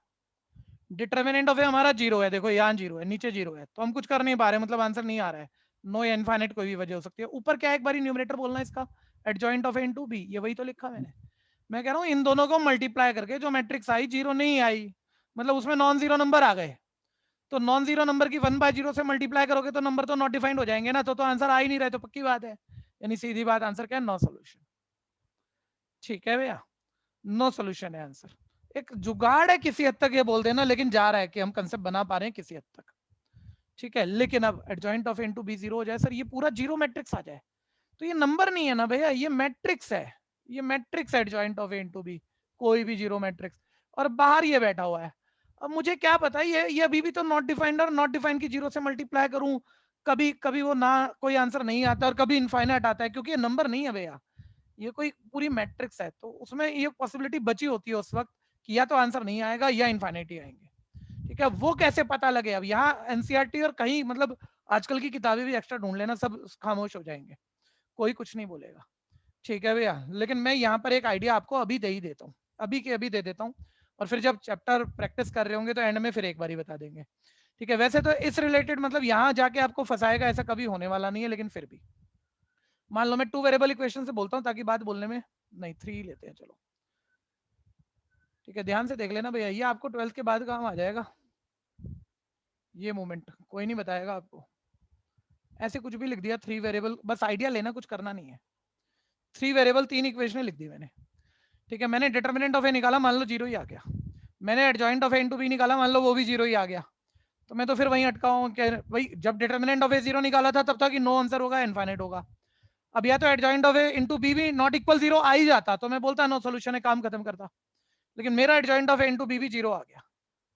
डिटरमिनेंट ऑफ ए हमारा जीरो है, देखो यहाँ जीरो है, नीचे जीरो है, तो हम कुछ कर नहीं पा रहे, मतलब आंसर नहीं आ रहा है, नो या इनफाइनाइट कोई भी वजह हो सकती है। ऊपर क्या है, एक बार न्यूमरेटर बोलना इसका, adjoint of A into B, ये वही तो लिखा मैंने। मैं कह रहा हूँ इन दोनों को मल्टीप्लाई करके जो मैट्रिक्स आई जीरो नहीं आई, मतलब उसमें नॉन जीरो नंबर आ गए, तो नॉन जीरो नंबर की 1/0 से मल्टीप्लाई करोगे तो नंबर तो नॉट डिफाइंड हो जाएंगे ना, तो आंसर आ ही नहीं रहे, तो पक्की बात है, यानी सीधी बात, आंसर क्या है, नो सोल्यूशन। ठीक है भैया, नो सोल्यूशन है आंसर। एक जुगाड़ है किसी हद तक, ये बोल देना, लेकिन जा रहा है कि हम कंसेप्ट बना पा रहे हैं किसी हद तक, ठीक है। लेकिन अब adjoint of A into B zero हो जाए, सर ये पूरा जीरो मैट्रिक्स आ जाए, तो ये नंबर नहीं है ना भैया, ये मैट्रिक्स है, ये matrix adjoint of A into B, कोई भी जीरो मैट्रिक्स, और बाहर ये बैठा हुआ है। अब मुझे क्या पता, ये अभी भी तो नॉट डिफाइंड, और नॉट डिफाइंड की जीरो से मल्टीप्लाई करूं, कभी कभी वो ना कोई आंसर नहीं आता और कभी इनफाइनाइट आता है, क्योंकि ये नंबर नहीं है भैया, ये कोई पूरी मैट्रिक्स है, तो उसमें ये पॉसिबिलिटी बची होती है उस वक्त कि या तो आंसर नहीं आएगा या इनफाइनाइट ही आएंगे, ठीक है। वो कैसे पता लगे, अब यहाँ एनसीईआरटी और कहीं मतलब आजकल की किताबें भी एक्स्ट्रा ढूंढ लेना, सब खामोश हो जाएंगे, कोई कुछ नहीं बोलेगा, ठीक है भैया। लेकिन मैं यहाँ पर एक आइडिया आपको अभी दे ही देता हूँ, अभी के अभी दे देता हूँ, और फिर जब चैप्टर प्रैक्टिस कर रहे होंगे तो एंड में फिर एक बार ही बता देंगे, ठीक है। वैसे तो इस रिलेटेड मतलब यहाँ जाके आपको फंसाएगा ऐसा कभी होने वाला नहीं है, लेकिन फिर भी मान लो मैं 2 वेरिएबल इक्वेशन से बोलता हूँ ताकि बात बोलने में नहीं, 3 लेते हैं चलो, ठीक है। ध्यान से देख लेना भैया, ये आपको 12th के बाद काम आ जाएगा, ये मोमेंट कोई नहीं बताएगा आपको, ऐसे कुछ भी लिख दिया 3 वेरिएबल, बस आइडिया लेना, कुछ करना नहीं है। 3 वेरिएबल 3 इक्वेशन लिख दी मैंने, ठीक है। मैंने डिटरमिनेंट ऑफ ए निकाला, मान लो जीरो ही आ गया, मैंने adjoint of A into B निकाला, मान लो वो भी जीरो ही आ गया, तो मैं तो फिर वहीं अटका हूँ, वही जब डिटरमिनेंट ऑफ ए जीरो निकाला था तब था कि नो आंसर होगा, इनफाइनाइट होगा। अब या तो adjoint of A into B भी नॉट इक्वल जीरो आ ही जाता, तो मैं बोलता नो सोल्यूशन है, काम खत्म करता, लेकिन मेरा adjoint of A into B भी जीरो आ गया,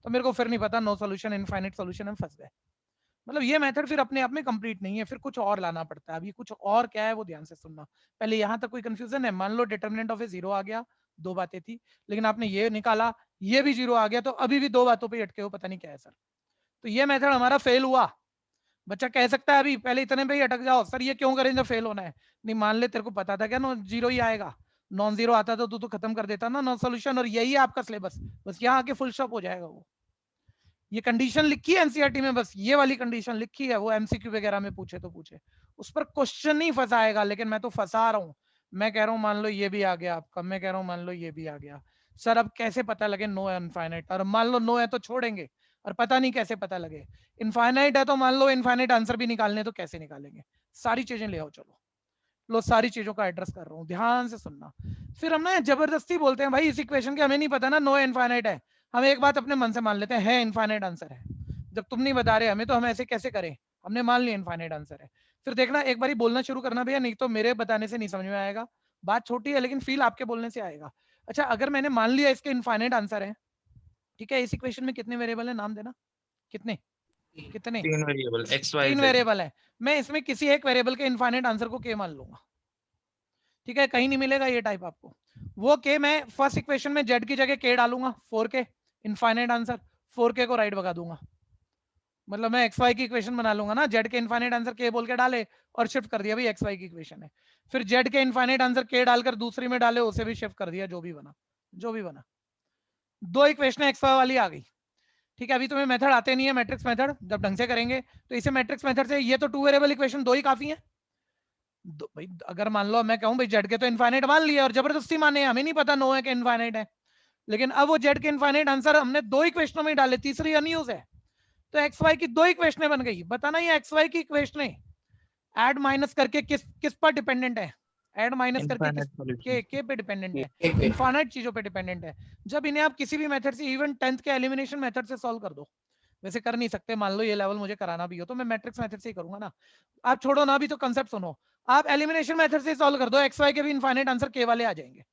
तो मेरे को फिर नहीं पता, नो सोल्यूशन इनफाइनाइट सोल्यूशन, हम फंस गए। मतलब ये मेथड फिर अपने आप में कंप्लीट नहीं है, फिर कुछ और लाना पड़ता है। अब ये कुछ और क्या है वो ध्यान से सुनना, पहले यहाँ तक कोई कंफ्यूजन है, मान लो डिटरमिनेंट ऑफ ए जीरो आ गया, 2 बातें थी, लेकिन आपने ये निकाला, ये भी जीरो आ गया, तो अभी भी 2 बातों पे अटके हो, पता नहीं क्या है सर, तो ये मेथड हमारा फेल हुआ। बच्चा कह सकता है अभी पहले इतने पे ही अटक जाओ, सर ये क्यों करें जब फेल होना है, नहीं मान ले तेरे को पता था क्या नो जीरो ही आएगा, नॉन जीरो आता तो तू तो खत्म कर देता ना नो सोल्यूशन, और यही है आपका सिलेबस, बस यहाँ आके फुल स्टॉप हो जाएगा। वो ये कंडीशन लिखी है एनसीईआरटी में, बस ये वाली कंडीशन लिखी है, वो एमसीक्यू वगैरह में पूछे तो पूछे, उस पर क्वेश्चन नहीं फंसाएगा, लेकिन मैं तो फंसा रहा हूँ। मैं कह रहा हूँ मान लो ये भी आ गया आपका, मैं कह रहा हूँ मान लो ये भी आ गया, सर अब कैसे पता लगे नो इनफाइनाइट, और मान लो नो है तो छोड़ेंगे, और पता नहीं कैसे पता लगे, इनफाइनाइट है तो मान लो इनफाइनाइट आंसर भी निकालने तो कैसे निकालेंगे, सारी चीजें ले आओ, चलो लो सारी चीजों का एड्रेस कर रहा हूँ, ध्यान से सुनना। फिर हम ना जबरदस्ती बोलते हैं भाई इस इक्वेशन के हमें नहीं पता ना नो इनफाइनाइट है, हम एक बात अपने मन से मान लेते हैं है इनफाइनाइट आंसर है, जब तुम नहीं बता रहे हमें तो हम ऐसे कैसे करें, हमने मान लिया इनफाइनाइट आंसर है। फिर देखना एक बार बोलना शुरू करना भैया, नहीं तो मेरे बताने से नहीं समझ में आएगा, बात छोटी है लेकिन फील आपके बोलने से आएगा। अच्छा अगर मैंने मान लिया इसके इनफाइनाइट आंसर है, ठीक है, इस इक्वेशन में कितने वेरिएबल है, नाम देना, कितने कितने 3 variable x y 3 z। Variable है, मैं इसमें किसी एक वेरिएबल के इनफाइनाइट आंसर को के मान लूंगा, ठीक है, कहीं नहीं मिलेगा ये टाइप आपको, वो के मैं फर्स्ट इक्वेशन में जेड की जगह के डालूंगा 4k, इनफाइनाइट आंसर 4k को राइट भगा दूंगा, मतलब मैं एक्स वाई की इक्वेशन बना लूंगा ना, जेड के इनफाइनाइट आंसर के बोल के डाले और शिफ्ट कर दिया भाई एक्स वाई की इक्वेशन है, फिर जेड के इनफाइनाइट आंसर के डालकर दूसरी में डाले, उसे भी शिफ्ट कर दिया, जो भी बना जो भी बना, 2 इक्वेशन एक्स वाई वाली आ गई, ठीक है। अभी तुम्हें मेथड आते नहीं है, मैट्रिक्स मेथड जब ढंग से करेंगे तो इसे मैट्रिक्स मेथड से, ये तो 2 वेरिएबल इक्वेशन 2 ही काफी है, भाई अगर मान लो मैं कहूँ भाई जेड के तो इनफाइनाइट मान लिया और जबरदस्ती माने, हमें नहीं पता नो है कि इनफाइनाइट है, लेकिन अब वो जेड के इनफाइनाइट आंसर हमने 2 इक्वेशनों में डाले, तीसरी अनयूज है, तो एक्स वाई की 2 इक्वेशनें बन गई। बताना ये एक्स वाई की इक्वेशनें ऐड माइनस करके किस पर डिपेंडेंट है, ऐड माइनस करके Infinite solutions. के पे डिपेंडेंट है, के। इनफाइनाइट चीजों पे डिपेंडेंट है। जब इन्हें आप किसी भी मेथड से, इवन 10th के एलिमिनेशन मेथड से सॉल्व कर दो, वैसे कर नहीं सकते, मान लो ये लेवल मुझे कराना भी हो तो मैं मैट्रिक्स मेथड से ही करूंगा ना, आप छोड़ो ना अभी तो कंसेप्ट सुनो, आप एलिमिनेशन मेथड से सॉल्व कर दो, एक्स वाई के भी इनफाइनाइट आंसर के वाले आ जाएंगे।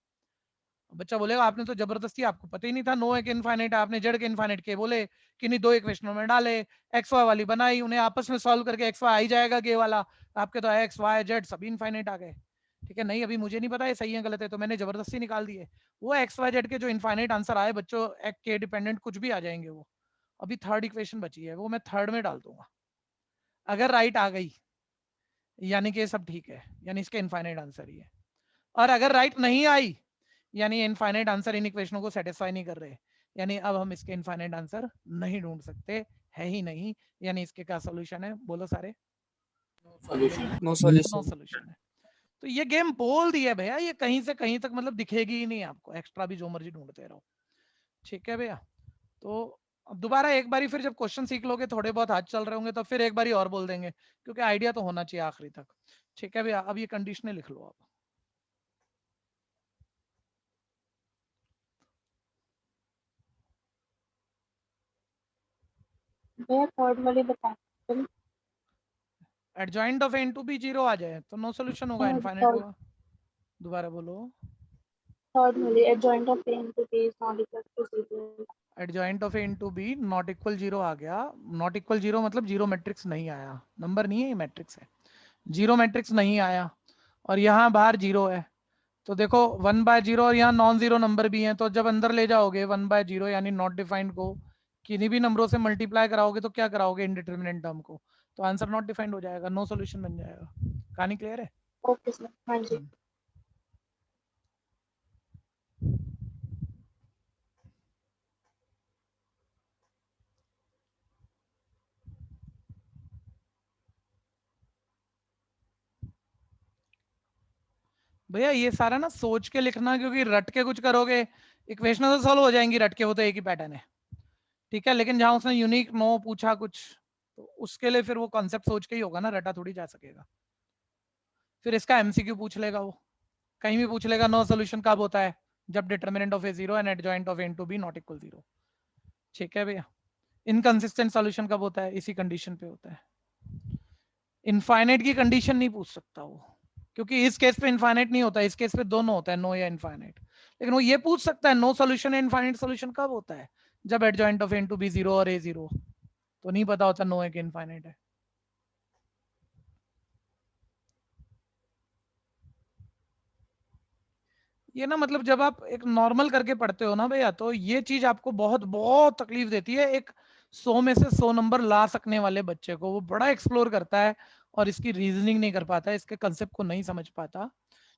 बच्चा बोलेगा आपने तो जबरदस्ती, आपको पता ही नहीं था नो है कि इनफाइनाइट, आपने जेड के इनफाइनाइट के बोले कि नहीं 2 इक्वेशनों में डाले, एक्स वाई वाली बनाई, उन्हें आपस में सॉल्व करके एक्स वाई आ ही जाएगा के वाला, आपके तो एक्स वाई जेड सभी इनफाइनाइट आ गए। ठीक है, नहीं अभी मुझे नहीं पता ये सही है गलत है, तो मैंने जबरदस्ती निकाल दिए। वो एक्स वाई जेड के जो इनफाइनाइट आंसर आए बच्चों, एक के डिपेंडेंट कुछ भी आ जाएंगे वो। अभी थर्ड इक्वेशन बची है, वो मैं थर्ड में डाल दूंगा, अगर राइट आ गई यानी कि सब ठीक है, यानी इसका इनफाइनाइट आंसर ही है, और अगर राइट नहीं आई यानी इनफाइनाइट आंसर इन इक्वेशनों को सेटिस्फाई नहीं कर रहे, यानी अब हम इसके इनफाइनाइट आंसर नहीं ढूंढ सकते, है ही नहीं, यानी इसके क्या सॉल्यूशन है, बोलो सारे, नो नो सॉल्यूशन। सॉल्यूशन है। तो ये गेम बोल दिया भैया, ये कहीं से कहीं तक मतलब दिखेगी ही नहीं आपको, एक्स्ट्रा भी जो मर्जी ढूंढते रहो। ठीक है भैया, तो अब दोबारा एक बारी फिर जब क्वेश्चन सीख लोगे, थोड़े बहुत हाथ चल रहे होंगे, तो फिर एक बारी और बोल देंगे, क्योंकि आइडिया तो होना चाहिए आखिरी तक। ठीक है भैया, अब ये कंडीशनें लिख लो आप। भैया थर्ड वाली बता। Adjoint of into B 0 आ जाए तो नो सॉल्यूशन होगा, इनफाइनाइट थर्ड होगा। दोबारा बोलो, वाली adjoint of A into B is not equal to 0। Adjoint of A into B not equal 0 आ गया, नॉट इक्वल 0 मतलब जीरो मैट्रिक्स नहीं आया, नंबर नहीं है ये मैट्रिक्स है, जीरो मैट्रिक्स नहीं आया, और यहाँ बाहर 0 है, तो देखो 1/0 और यहाँ नॉन जीरो नंबर भी हैं, तो जब अंदर ले जाओगे 1/0 यानी नॉट डिफाइंड को किन्हीं भी नंबरों से मल्टीप्लाई कराओगे तो क्या कराओगे, इनडिटरमिनेट टर्म को, तो आंसर नॉट डिफाइंड हो जाएगा, नो सॉल्यूशन बन जाएगा। कहानी क्लियर है? ओके सर, हाँ जी। भैया ये सारा ना सोच के लिखना, क्योंकि रट के कुछ करोगे इक्वेशन तो सॉल्व हो जाएंगी रट के, वो तो एक ही पैटर्न है। ठीक है, लेकिन जहां उसने यूनिक नो पूछा कुछ, तो उसके लिए फिर वो कॉन्सेप्ट सोच के ही होगा ना, रटा थोड़ी जा सकेगा। फिर इसका एमसीक्यू पूछ लेगा वो, कहीं भी पूछ लेगा, नो सोल्यूशन कब होता है, जब determinant of A 0 and adjoint of into B not equal 0। ठीक है भैया, इनकंसिस्टेंट सॉल्यूशन कब होता है, इसी कंडीशन पे होता है। इनफाइनाइट की कंडीशन नहीं पूछ सकता वो, क्योंकि इस केस पे इनफाइनाइट नहीं होता, इस केस पे दोनों होता है, नो या इनफाइनाइट। लेकिन वो ये पूछ सकता है नो सॉल्यूशन या इनफाइनाइट सॉल्यूशन कब होता है, जब adjoint of into B 0 और ए 0, तो नहीं पता होता नो है कि इनफाइनाइट है। ये ना मतलब जब आप एक नॉर्मल करके पढ़ते हो ना भैया, तो ये चीज आपको बहुत बहुत तकलीफ देती है। एक 100 में से 100 नंबर ला सकने वाले बच्चे को वो बड़ा एक्सप्लोर करता है और इसकी रीजनिंग नहीं कर पाता, इसके कंसेप्ट को नहीं समझ पाता।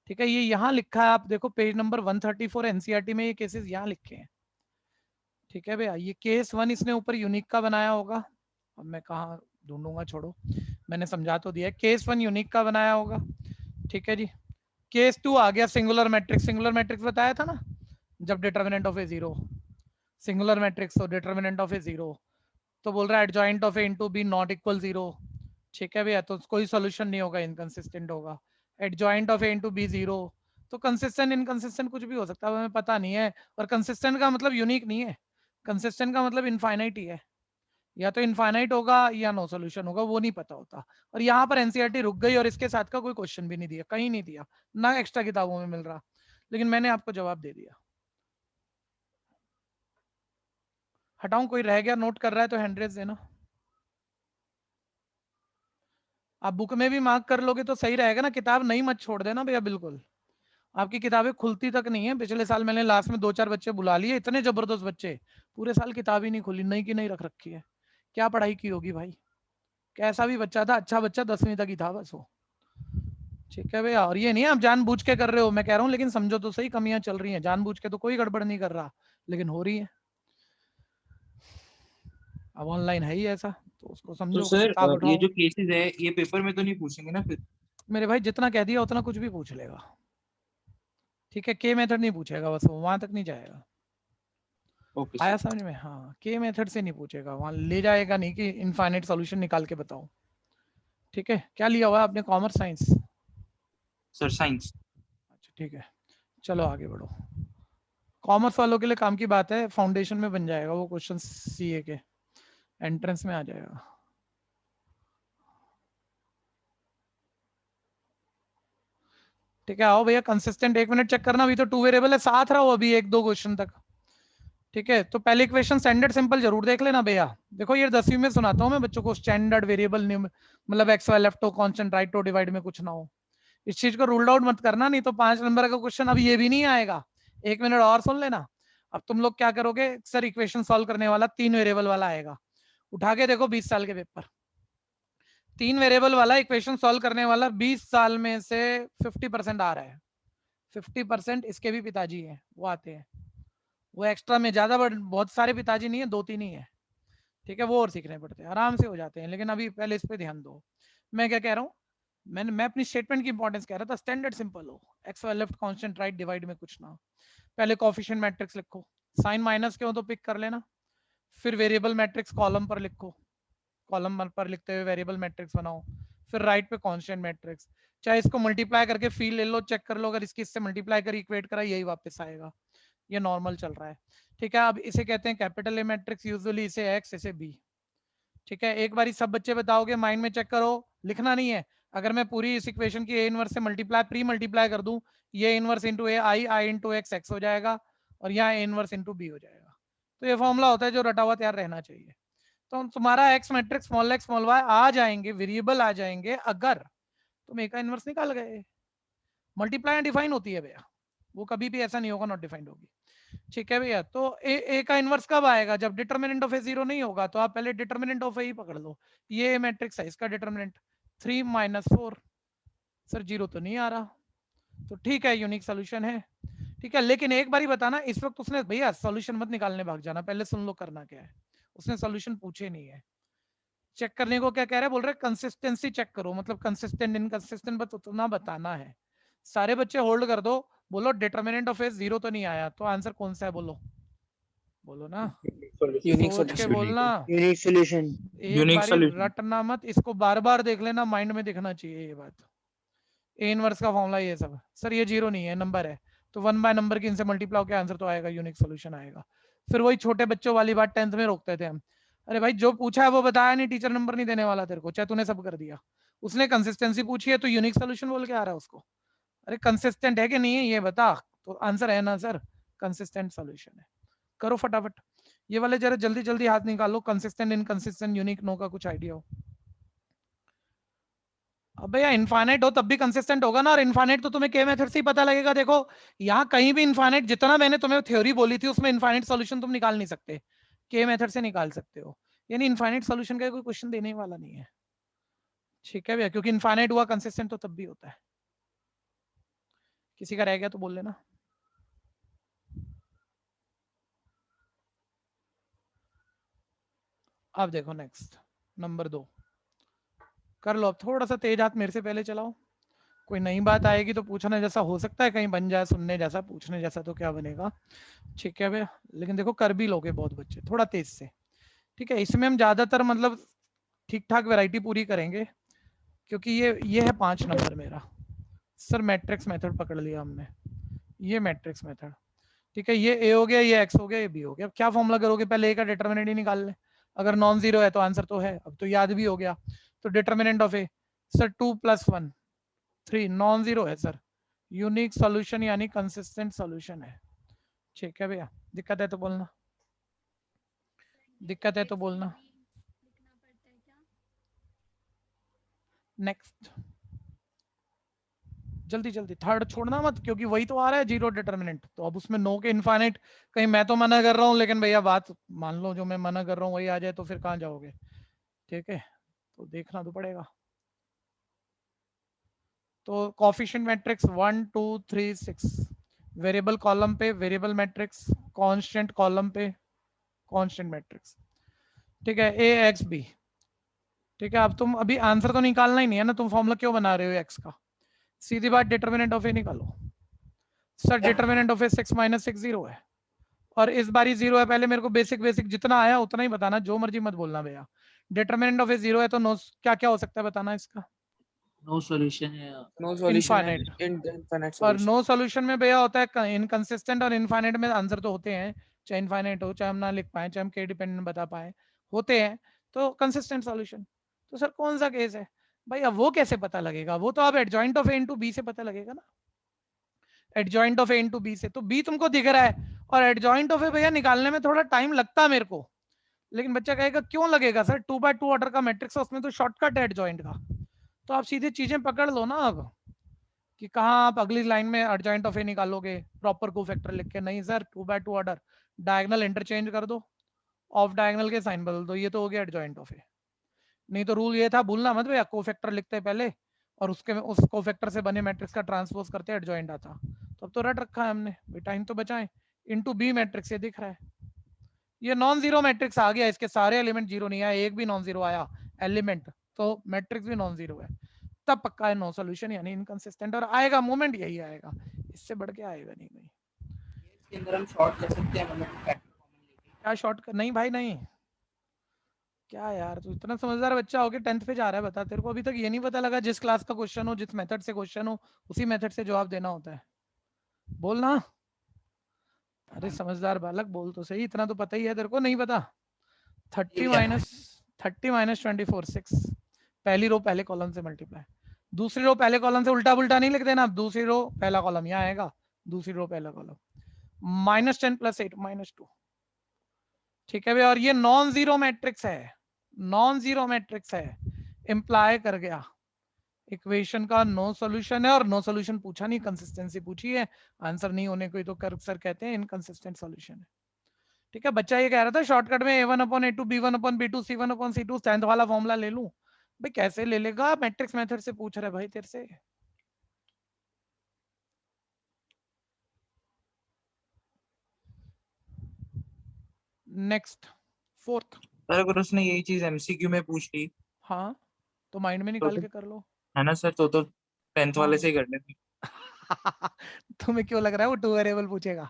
ठीक है, ये यहाँ लिखा है, आप देखो पेज नंबर 134 एनसीईआरटी में ये केसेस यहाँ लिखे हैं। ठीक है भैया, ये केस 1 इसने ऊपर यूनिक का बनाया होगा, अब मैं कहाँ ढूंढूंगा, छोड़ो, मैंने समझा तो दिया, केस 1 यूनिक का बनाया होगा। ठीक है जी, केस 2 आ गया सिंगुलर मैट्रिक्स, सिंगुलर मैट्रिक्स बताया था ना, जब determinant of A 0, singular matrix और डिटरमिनेंट ऑफ ए 0, तो बोल रहा है adjoint of A into B not equal 0। ठीक है भैया, तो कोई सॉल्यूशन नहीं होगा, इनकंसिस्टेंट होगा। Adjoint of A into B 0, तो कंसिस्टेंट इनकंसिस्टेंट कुछ भी हो सकता है, हमें पता नहीं है, और कंसिस्टेंट का मतलब यूनिक नहीं है, कंसिस्टेंट का मतलब इनफाइनाइट ही है, या तो इनफाइनाइट होगा या नो सॉल्यूशन होगा, वो नहीं पता होता। और यहाँ पर एनसीईआरटी रुक गई और इसके साथ का कोई क्वेश्चन भी नहीं दिया, कहीं नहीं दिया, ना एक्स्ट्रा किताबों में मिल रहा, लेकिन मैंने आपको जवाब दे दिया। हटाऊं, कोई रह गया नोट कर रहा है तो हैंड रेज देना। आप बुक में भी मार्क कर लोगे तो सही रहेगा ना, किताब नहीं मत छोड़ देना भैया, बिल्कुल आपकी किताबें खुलती तक नहीं है। पिछले साल मैंने लास्ट में 2-4 बच्चे बुला लिए, इतने जबरदस्त बच्चे, पूरे साल किताब ही नहीं खुली, नहीं की नहीं रख रखी है, क्या पढ़ाई की होगी भाई, कैसा भी बच्चा था, अच्छा बच्चा 10वीं तक ही था बस वो। ठीक है भैया, और ये नहीं आप जानबूझ के कर रहे हो, मैं कह रहा हूँ, लेकिन समझो तो सही, कमियां चल रही हैं, जानबूझ के तो कोई गड़बड़ नहीं कर रहा, लेकिन हो रही है। अब ऑनलाइन है ही ऐसा, तो उसको समझो, तो सर किताब ये उठाओ। जो केसेस है ये पेपर में तो नहीं पूछेंगे ना फिर? मेरे भाई जितना कह दिया उतना कुछ भी पूछ लेगा, ठीक है। के मेथड नहीं पूछेगा, बस वो वहां तक नहीं जाएगा। ओके आया सर। समझ में? हाँ, के मेथड से नहीं पूछेगा, वहां ले जाएगा नहीं कि इनफाइनाइट सॉल्यूशन निकाल के बताओ, ठीक है। क्या लिया हुआ है आपने, कॉमर्स साइंस? Sir science. अच्छा ठीक है, चलो आगे बढ़ो। कॉमर्स वालों के लिए काम की बात है, फाउंडेशन में बन जाएगा वो क्वेश्चन, सीए के एंट्रेंस में आ जाएगा। ठीक है, आओ भैया कंसिस्टेंट, 1 मिनट चेक करना, अभी तो 2 वेरिएबल है, साथ रहो अभी 1-2 क्वेश्चन तक, ठीक है। तो पहले इक्वेशन स्टैंडर्ड सिंपल जरूर देख लेना भैया। देखो ये 10वीं में सुनाता हूँ मैं बच्चों को, स्टैंडर्ड वेरिएबल मतलब एक्स वाई लेफ्ट हो, कांस्टेंट राइट हो, डिवाइड में कुछ ना हो, इस चीज को रूल्ड आउट मत करना, नहीं तो 5 नंबर का क्वेश्चन अब ये भी नहीं आएगा। 1 मिनट और सुन लेना। अब तुम लोग क्या करोगे, सर इक्वेशन सॉल्व करने वाला 3 वेरिएबल वाला आएगा, उठा के देखो 20 साल के पेपर, 3 वेरिएबल वाला इक्वेशन सॉल्व करने वाला 20 साल में से 50% आ रहा है। 50% इसके भी पिताजी है, वो आते हैं, वो एक्स्ट्रा में ज्यादा बहुत सारे पिताजी नहीं है, 2-3 ही है, ठीक है। वो और सीखने पड़ते हैं, आराम से हो जाते हैं, लेकिन अभी पहले इस पे ध्यान दो। मैं क्या कह रहा हूँ, मैं अपनी स्टेटमेंट की इंपॉर्टेंस कह रहा था, स्टैंडर्ड सिंपल हो, X Y left constant right divide में कुछ ना हो। पहले कोएफिशिएंट मैट्रिक्स लिखो, साइन माइनस के हो तो पिक कर लेना, फिर वेरिएबल मैट्रिक्स कॉलम पर लिखो, कॉलम पर लिखते हुए वेरिएबल मैट्रिक्स बनाओ, फिर राइट पे कांस्टेंट मैट्रिक्स, चाहे इसको मल्टीप्लाई करके फील ले लो, चेक कर लो, अगर इसकी इससे मल्टीप्लाई कर इक्वेट करा यही वापस आएगा, ये नॉर्मल चल रहा है, ठीक है। अब इसे कहते हैं कैपिटल ए मैट्रिक्स, यूजुअली इसे एक्स इसे बी, ठीक है। एक बार सब बच्चे बताओगे, माइंड में चेक करो, लिखना नहीं है। अगर मैं पूरी इस इक्वेशन की ए इनवर्स से मल्टीप्लाई प्री मल्टीप्लाई कर दूं, ये इनवर्स इंटू ए आई, आई इंटू एक्स एक्स हो जाएगा, और यहाँ ए इनवर्स इंटू बी हो जाएगा। तो ये फॉर्मूला होता है जो रटा हुआ तैयार रहना चाहिए। तो तुम्हारा x matrix small x small y आ जाएंगे, वेरिएबल आ जाएंगे अगर तुम ए का इनवर्स निकाल गए। मल्टीप्लाई डिफाइन होती है भैया, वो कभी भी ऐसा नहीं होगा नॉट डिफाइंड होगी, ठीक है भैया। तो ए का इनवर्स कब आएगा, जब डिटरमिनेंट ऑफ ए 0 नहीं होगा, तो आप पहले डिटरमिनेंट ऑफ ए ही पकड़ लो। ये मैट्रिक्स है, इसका डिटरमिनेंट 3 - 4, सर 0 तो नहीं आ रहा, तो ठीक है यूनिक सोल्यूशन है, ठीक है। लेकिन एक बार ही बताना, इस वक्त उसने भैया सोल्यूशन मत निकालने भाग जाना, पहले सुन लो करना क्या है। उसने सोल्यूशन पूछे नहीं है, चेक करने को क्या कह रहे हैं, बोल रहे कंसिस्टेंसी चेक करो, मतलब कंसिस्टेंट इनकंसिस्टेंट बस उतना बताना है। सारे बच्चे होल्ड कर दो, बोलो डिटरमिनेंट ऑफ ए 0 तो नहीं आया, तो आंसर कौन सा है, बोलो बोलो ना, यूनिक सोच के बोलना, यूनिक सॉल्यूशन। एक यूनिक बारी सोल्यूशन। रटना मत, इसको बार बार देख लेना, माइंड में दिखना चाहिए ये बात। ए इनवर्स का फॉर्मूला ये सब, सर ये 0 नहीं है, नंबर है, तो 1 बाय नंबर की इनसे मल्टीप्लाई होकर आंसर तो आएगा, यूनिक सोल्यूशन आएगा। फिर वही छोटे बच्चों वाली बात 10th में रोकते थे हम, अरे भाई जो पूछा है वो बताया नहीं, टीचर नंबर नहीं देने वाला तेरे को, चाहे तूने सब कर दिया। उसने कंसिस्टेंसी पूछी है तो यूनिक सोल्यूशन बोल के आ रहा है उसको, अरे कंसिस्टेंट है कि नहीं है ये बता, तो आंसर है ना सर, कंसिस्टेंट सोल्यूशन है। करो फटाफट ये वाले, जरा जल्दी जल्दी हाथ निकालो, कंसिस्टेंट इनकंसिस्टेंट यूनिक नो का कुछ आइडिया हो। अब भैया इनफाइनाइट हो तब भी कंसिस्टेंट होगा ना, और इनफाइनाइट तो तुम्हें के मेथड से ही पता लगेगा। देखो यहाँ कहीं भी इनफाइनाइट, जितना मैंने तुम्हें थ्योरी बोली थी उसमें इनफाइनाइट सॉल्यूशन तुम निकाल नहीं सकते, के मेथड से निकाल सकते हो, यानी इनफाइनाइट सॉल्यूशन का कोई क्वेश्चन देने वाला नहीं है, ठीक है भैया, क्योंकि इनफाइनाइट हुआ कंसिस्टेंट तो तब भी होता है। किसी का रह गया तो बोल लेना। अब देखो नेक्स्ट नंबर 2 कर लो, अब थोड़ा सा तेज हाथ मेरे से पहले चलाओ, कोई नई बात आएगी तो पूछने जैसा हो सकता है, कहीं बन जाए सुनने जैसा, पूछने जैसा तो क्या बनेगा, ठीक है भैया। लेकिन देखो कर भी लोगे बहुत बच्चे, थोड़ा तेज से, ठीक है। इसमें हम ज्यादातर मतलब ठीक ठाक वैरायटी पूरी करेंगे, क्योंकि ये है 5 नंबर मेरा। सर मैट्रिक्स मेथड पकड़ लिया हमने, ये मैट्रिक्स मेथड, ठीक है। ये ए हो गया, ये एक्स हो गया, ये बी हो गया। अब क्या फॉर्मूला करोगे, पहले ए का डिटरमिनेंट ही निकाल ले, अगर नॉन जीरो है तो आंसर तो है, अब तो याद भी हो गया। तो determinant of A, sir 2 + 1 3, non zero है सर, यूनिक सॉल्यूशन यानी कंसिस्टेंट सॉल्यूशन है, ठीक है भैया। दिक्कत है तो बोलना, दिक्कत है तो बोलना। नेक्स्ट जल्दी जल्दी, थर्ड छोड़ना मत, क्योंकि वही तो आ रहा है जीरो डिटरमिनेंट, तो अब उसमें नो के इनफाइनाइट, कहीं मैं तो मना कर रहा हूँ लेकिन भैया बात मान लो, जो मैं मना कर रहा हूँ वही आ जाए तो फिर कहाँ जाओगे, ठीक है। तो देखना तो पड़ेगा। तो कोएफिशिएंट मैट्रिक्स 1 2 3 6, वेरिएबल कॉलम पे वेरिएबल मैट्रिक्स, कांस्टेंट कॉलम पे कांस्टेंट मैट्रिक्स, ठीक है। ए एक्स बी, ठीक है, अब तुम अभी आंसर तो निकालना ही नहीं है ना, तुम फॉर्मूला क्यों बना रहे हो एक्स का? सीधी बात, डिटरमिनेंट ऑफ ए निकालो। सर डिटरमिनेंट ऑफ ए 6 - 6 0 है, और इस बार ही 0 है। पहले मेरे को बेसिक बेसिक जितना आया उतना ही बताना, जो मर्जी मत बोलना भैया। डिटरमिनेंट ऑफ ए 0 है तो नो क्या क्या हो सकता है बताना इसका? नो सॉल्यूशन है। नो सॉल्यूशन है, इनफाइनाइट। इनफाइनाइट और सॉल्यूशन। नो सॉल्यूशन में भैया होता है इनकंसिस्टेंट, और इनफाइनाइट में आंसर तो होते हैं, चाहे इनफाइनाइट हो, चाहे हम ना लिख पाए, चाहे हम के डिपेंडेंट बता पाए, होते हैं तो कंसिस्टेंट सॉल्यूशन। तो सर कौन सा केस है भाई? अब वो कैसे पता लगेगा? वो तो आप adjoint of A into B से पता लगेगा ना, adjoint of A into B से। तो बी तुमको दिख रहा है, और एडजॉइंट ऑफ ए भैया निकालने में थोड़ा टाइम लगता है मेरे को, लेकिन बच्चा कहेगा क्यों लगेगा सर, 2x2 ऑर्डर का मैट्रिक्स है, उसमें तो शॉर्टकट है एडजॉइंट का। तो आप सीधे चीजें पकड़ लो ना अब, कि कहाँ आप अगली लाइन में एडजॉइंट ऑफ ए निकालोगे प्रॉपर कोफैक्टर लिख के। नहीं sir, 2x2 order, diagonal interchange कर दो, ऑफ डायगोनल के साइन बदल दो, ये तो हो गया एडजॉइंट ऑफ ए। नहीं तो रूल ये था, भूलना मत भैया, कोफैक्टर लिखते पहले और उसके में उस कोफैक्टर से बने मैट्रिक्स का ट्रांसपोज करते एडजॉइंट आता। तो अब तो रट रखा है हमने भाई, टाइम तो बचाएं। इनटू बी मैट्रिक्स ये दिख रहा है, ये नॉन जीरो मैट्रिक्स आ गया, इसके सारे एलिमेंट जीरो नहीं आया, एक भी नॉन जीरो आया एलिमेंट, तो मैट्रिक्स भी नॉन जीरो है, तब पक्का है नो सॉल्यूशन यानी इनकंसिस्टेंट। और आएगा मोमेंट यही आएगा, इससे बढ़ के आएगा नहीं भाई। इसके अंदर हम शॉर्ट कर सकते हैं, मतलब फैक्टर कॉमन लेके। क्या शॉर्ट कर? नहीं भाई नहीं, क्या यार तू इतना समझदार बच्चा हो के 10th पे जा रहा है, बता तेरे को अभी तक ये नहीं पता लगा जिस क्लास का क्वेश्चन हो, जिस मेथड से क्वेश्चन हो, उसी मेथड से जवाब देना होता है? बोल ना, अरे समझदार बालक बोल तो सही, इतना तो पता ही है तेरे को, नहीं पता? 30 माइनस 24 6, पहली रो पहले कॉलम से मल्टीप्लाई, दूसरी रो पहले कॉलम से उल्टा पुल्टा नहीं लिख देना, अब दूसरी रो पहला कॉलम यहाँ आएगा, दूसरी रो पहला कॉलम, -10 + 8 -2। ठीक है भैया, और ये नॉन जीरो मैट्रिक्स है, नॉन जीरो मैट्रिक्स है, इंप्लाई कर गया इक्वेशन का नो सॉल्यूशन है, और नो सॉल्यूशन पूछा नहीं, कंसिस्टेंसी पूछी है, आंसर नहीं होने को ही तो कर सर कहते हैं इनकंसिस्टेंट सॉल्यूशन है। ठीक है, बच्चा ये कह रहा था शॉर्टकट में a1/a2 b1/b2 c1/c2 10th वाला फॉर्मूला ले लूं। भाई कैसे ले लेगा, मैट्रिक्स मेथड से पूछ रहे भाई तेरे से। Next, fourth. सर अगर उसने यही चीज एमसीक्यू में पूछ ली हाँ तो माइंड में निकाल के कर लो। है ना सर, तो 10th वाले हाँ। से ही कर लेंगे। तुम्हें क्यों लग रहा है वो 2 वेरिएबल पूछेगा?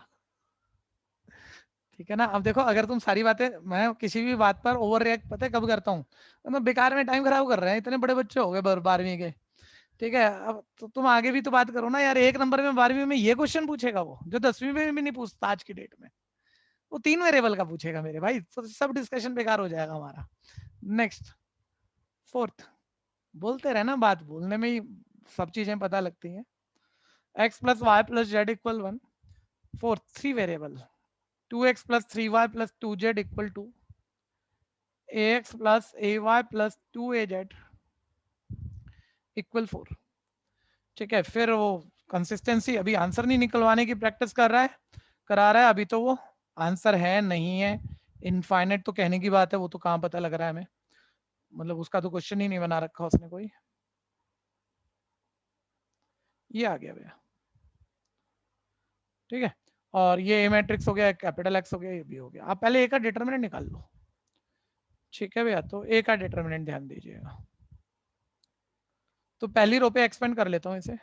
ठीक है ना, अब देखो अगर तुम सारी बातें, मैं किसी भी बात पर ओवर रिएक्ट पता है कब करता हूँ, तो मैं बेकार में टाइम खराब कर रहे हैं, इतने बड़े बच्चे हो गए 12वीं के। ठीक है, अब तो तुम आगे भी तो बात करो ना यार, 1 नंबर में 12वीं में ये क्वेश्चन पूछेगा वो, जो 10वीं में भी नहीं पूछता आज की डेट में, वो 3 वेरिएबल का पूछेगा मेरे भाई, तो सब डिस्कशन बेकार हो जाएगा हमारा। Next, fourth. बोलते रहना, बात बोलने में ही सब चीजें पता लगती हैं। x + y + z = 1। Fourth, 3 variable, 2x + 3y + 2z = ax + ay + 2az = 4। ठीक है, फिर वो कंसिस्टेंसी, अभी आंसर नहीं निकलवाने की प्रैक्टिस कर रहा है, करा रहा है, अभी तो वो आंसर है नहीं है, इनफाइनाइट तो कहने की बात है, वो तो कहाँ पता लग रहा है हमें, मतलब उसका तो क्वेश्चन ही नहीं बना रखा उसने कोई। ये आ गया भैया, ठीक है, और ये ए मैट्रिक्स हो गया, कैपिटल एक्स हो गया, ये भी हो गया। आप पहले ए का डिटरमिनेंट निकाल लो। ठीक है भैया, तो ए का डिटरमिनेंट ध्यान दीजिएगा, तो पहली रो पे एक्सपेंड कर लेता हूँ इसे,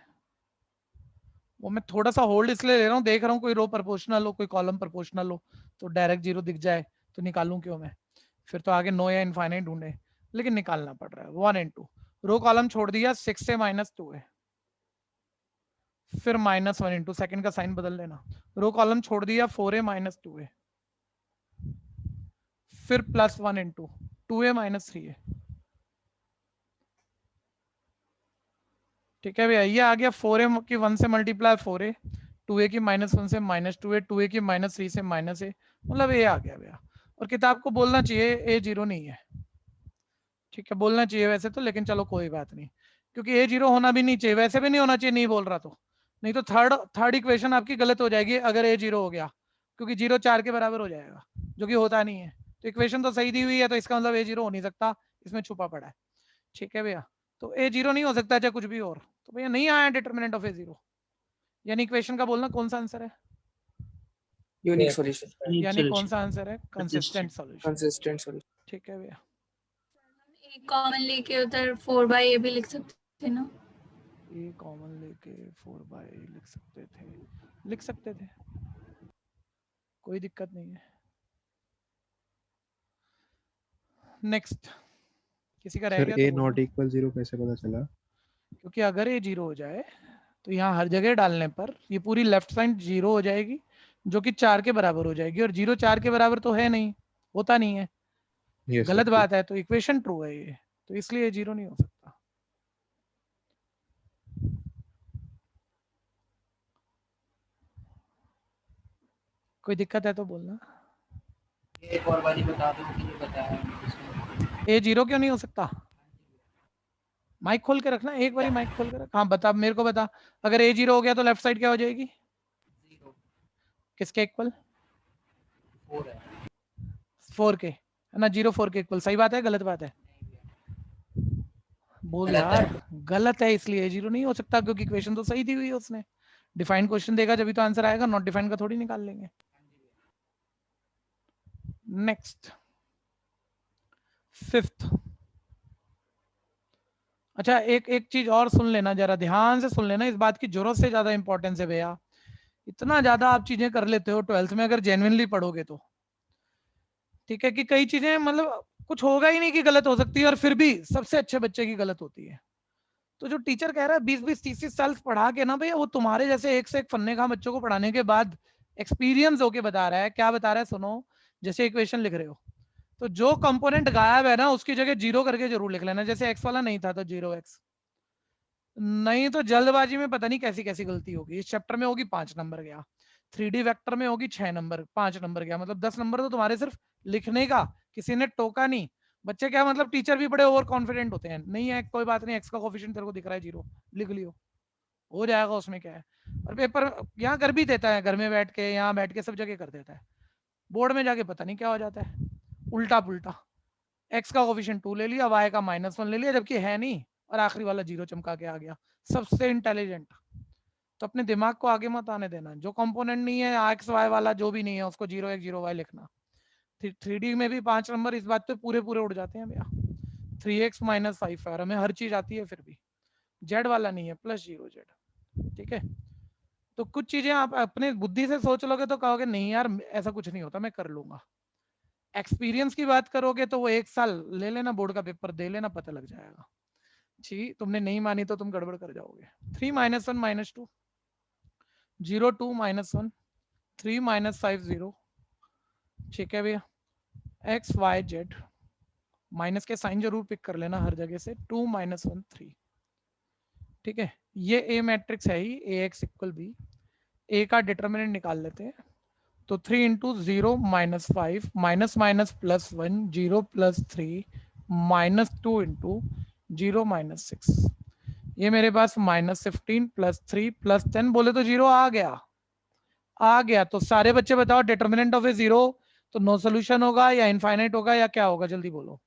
वो मैं थोड़ा सा होल्ड इसलिए ले रहा हूँ, देख रहा हूँ कोई रो प्रोपोर्शनल हो, कोई कॉलम प्रोपोर्शनल हो, तो डायरेक्ट जीरो दिख जाए तो निकालूं क्यों मैं, फिर तो आगे नो या इनफाइनाइट ढूंढे, लेकिन निकालना पड़ रहा है। 1 and 2 रो कॉलम छोड़ दिया, 6 से -2 है, फिर -1 * सेकंड का साइन बदल लेना, रो कॉलम छोड़ दिया, 4a - 2a, फिर +1 * 2a - 3a। ठीक है भैया, ये आ गया 4a की 1 से मल्टीप्लाई 4a, 2a की -1 से -2a, 2a की -3 से -a, मतलब a आ गया भैया। और किताब को बोलना चाहिए a 0 नहीं है, ठीक है, बोलना चाहिए वैसे तो, लेकिन चलो कोई बात नहीं, क्योंकि a 0 होना भी नहीं चाहिए, वैसे भी नहीं होना चाहिए, नहीं बोल रहा तो, नहीं तो थर्ड इक्वेशन आपकी गलत हो जाएगी अगर a 0 हो गया, क्योंकि 0 4 के बराबर हो जाएगा, जो कि होता नहीं है। तो इक्वेशन तो सही दी हुई है, तो इसका मतलब a 0 हो नहीं सकता, इसमें छुपा पड़ा है। ठीक है भैया, तो a 0 नहीं हो सकता चाहे कुछ भी और, तो भैया नहीं आया डिटरमिनेंट ऑफ a 0, यानी इक्वेशन का बोलना कौन सा आंसर है, यूनिक सॉल्यूशन, यानी कौन सा आंसर है, कंसिस्टेंट सॉल्यूशन। Consistent solution. ठीक है भैया, एक कॉमन लेके उधर 4/a भी लिख सकते थे ना। ए कॉमन लेके 4/a लिख सकते थे, कोई दिक्कत नहीं है। नेक्स्ट किसी का रह सर गया ए तो नॉट बोलो। इक्वल 0 कैसे पता चला? क्योंकि अगर ये 0 हो जाए तो यहाँ हर जगह डालने पर ये पूरी लेफ्ट साइड 0 हो जाएगी, जो कि 4 के बराबर हो जाएगी, और 0 4 के बराबर तो है नहीं, होता नहीं है, यस गलत सर। बात है, तो इक्वेशन ट्रू है ये, तो इसलिए 0 नहीं हो सकता। कोई दिक्कत है तो बोलना। एक और बारी बता दो कि ये बताया है। ए 0 क्यों नहीं हो सकता? माइक खोल के रखना, एक बारी माइक खोल के रख। हाँ बता, मेरे को बता, अगर ए 0 हो गया तो लेफ्ट साइड क्या हो जाएगी? 0 किसके इक्वल? 4 है 4 के, है ना? 0 4 के इक्वल, सही बात है गलत बात है? बोल गलत है। यार, गलत है, इसलिए 0 नहीं हो सकता, क्योंकि इक्वेशन तो सही दी हुई है उसने। डिफाइंड क्वेश्चन देगा जब भी तो आंसर आएगा, नॉट डिफाइंड का थोड़ी निकाल लेंगे। Next 5th। अच्छा एक चीज और सुन लेना, जरा ध्यान से सुन लेना, इस बात की जरूरत से ज्यादा इंपॉर्टेंस है भैया। इतना ज्यादा आप चीजें कर लेते हो 12th में अगर जेन्युइनली पढ़ोगे तो, ठीक है, कि कई चीजें मतलब कुछ होगा ही नहीं कि गलत हो सकती है, और फिर भी सबसे अच्छे बच्चे की गलत होती है। तो जो टीचर कह रहा है 20-20 30-30 साल पढ़ा के ना भैया, वो तुम्हारे जैसे एक से एक फन्ने का बच्चों को पढ़ाने के बाद एक्सपीरियंस होके बता रहा है। क्या बता रहा है सुनो, जैसे इक्वेशन लिख रहे हो तो जो कंपोनेंट गायब है ना उसकी जगह 0 करके जरूर लिख लेना। जैसे x वाला नहीं था तो 0x, नहीं तो जल्दबाजी में पता नहीं कैसी कैसी गलती होगी। इस चैप्टर में होगी 5 नंबर गया, 3D वेक्टर में होगी 6 नंबर, 5 नंबर गया, मतलब 10 नंबर तो तुम्हारे सिर्फ लिखने का, किसी ने टोका नहीं। बच्चे क्या मतलब टीचर भी बड़े ओवर कॉन्फिडेंट होते हैं, नहीं है कोई बात नहीं, एक्स का कोफिशिएंट तेरे को दिख रहा है 0, लिख लियो, हो जाएगा, उसमें क्या है। और पेपर यहाँ कर भी देता है, घर में बैठ के, यहाँ बैठ के सब जगह कर देता है, बोर्ड में जाके पता नहीं क्या हो जाता है, उल्टा पुल्टा। एक्स का कोफिशिएंट 2 ले लिया, वाई का -1 ले लिया, जबकि है नहीं, और आखिरी वाला 0 चमका के आ गया। सबसे इंटेलिजेंट। तो अपने दिमाग को आगे मत आने देना, जो कंपोनेंट नहीं है एक्स वाई वाला जो भी नहीं है उसको 0x 0y लिखना। 3D में भी 5 नंबर इस बात पे पूरे पूरे उड़ जाते हैं भैया। 3x - 5 है, हमें हर चीज आती है, फिर भी जेड वाला नहीं है, +0z, ठीक है। तो कुछ चीजें आप अपने बुद्धि से सोच लोगे तो कहोगे नहीं यार ऐसा कुछ नहीं होता, मैं कर लूंगा। एक्सपीरियंस की बात करोगे तो वो 1 साल ले लेना, बोर्ड का पेपर दे लेना, पता लग जाएगा। ठीक, तुमने नहीं मानी तो तुम गड़बड़ कर जाओगे। 3 - 1 -2, 0 2 -1, 3 - 5 0, ठीक है भैया। x y z, माइनस के साइन जरूर पिक कर लेना हर जगह से, 2 - 1 3, ठीक है। ये ए मैट्रिक्स है ही, ax = b। ए का डिटर्मिनेंट निकाल लेते हैं, तो 3 × 0 - 5 -+1 0 + 3 -2 × 0 - 6, ये मेरे पास -15 + 3 + 10 बोले तो 0 आ गया। तो सारे बच्चे बताओ डिटर्मिनेंट ऑफ ए 0, तो नो सोल्यूशन होगा या इनफाइनाइट होगा या क्या होगा, जल्दी बोलो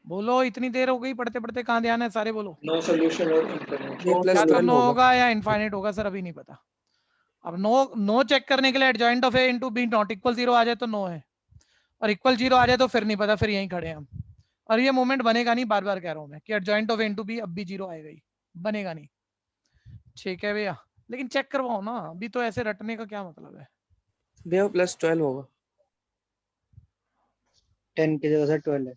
बोलो, इतनी देर हो गई पढ़ते पढ़ते, कहाँ ध्यान है, सारे बोलो। नो सॉल्यूशन और इंफिनिट। ये या तो +12 नो होगा। होगा या इनफाइनाइट होगा, सर अभी नहीं पता। अब नो चेक करने के लिए adjoint of A × B not equal 0 आ जाए तो नो है, और इक्वल 0 आ जाए तो फिर नहीं पता, फिर यहीं खड़े हैं हम। और ये मोमेंट बनेगा नहीं, बार बार कह रहा हूं मैं कि एडजॉइंट ऑफ ए × बी अब भी 0 आएगा ही, बनेगा नहीं, ठीक है भैया। लेकिन चेक करवाओ ना, अभी तो ऐसे रटने का क्या मतलब है। भैया +12 होगा। 10 की जगह से 12 है।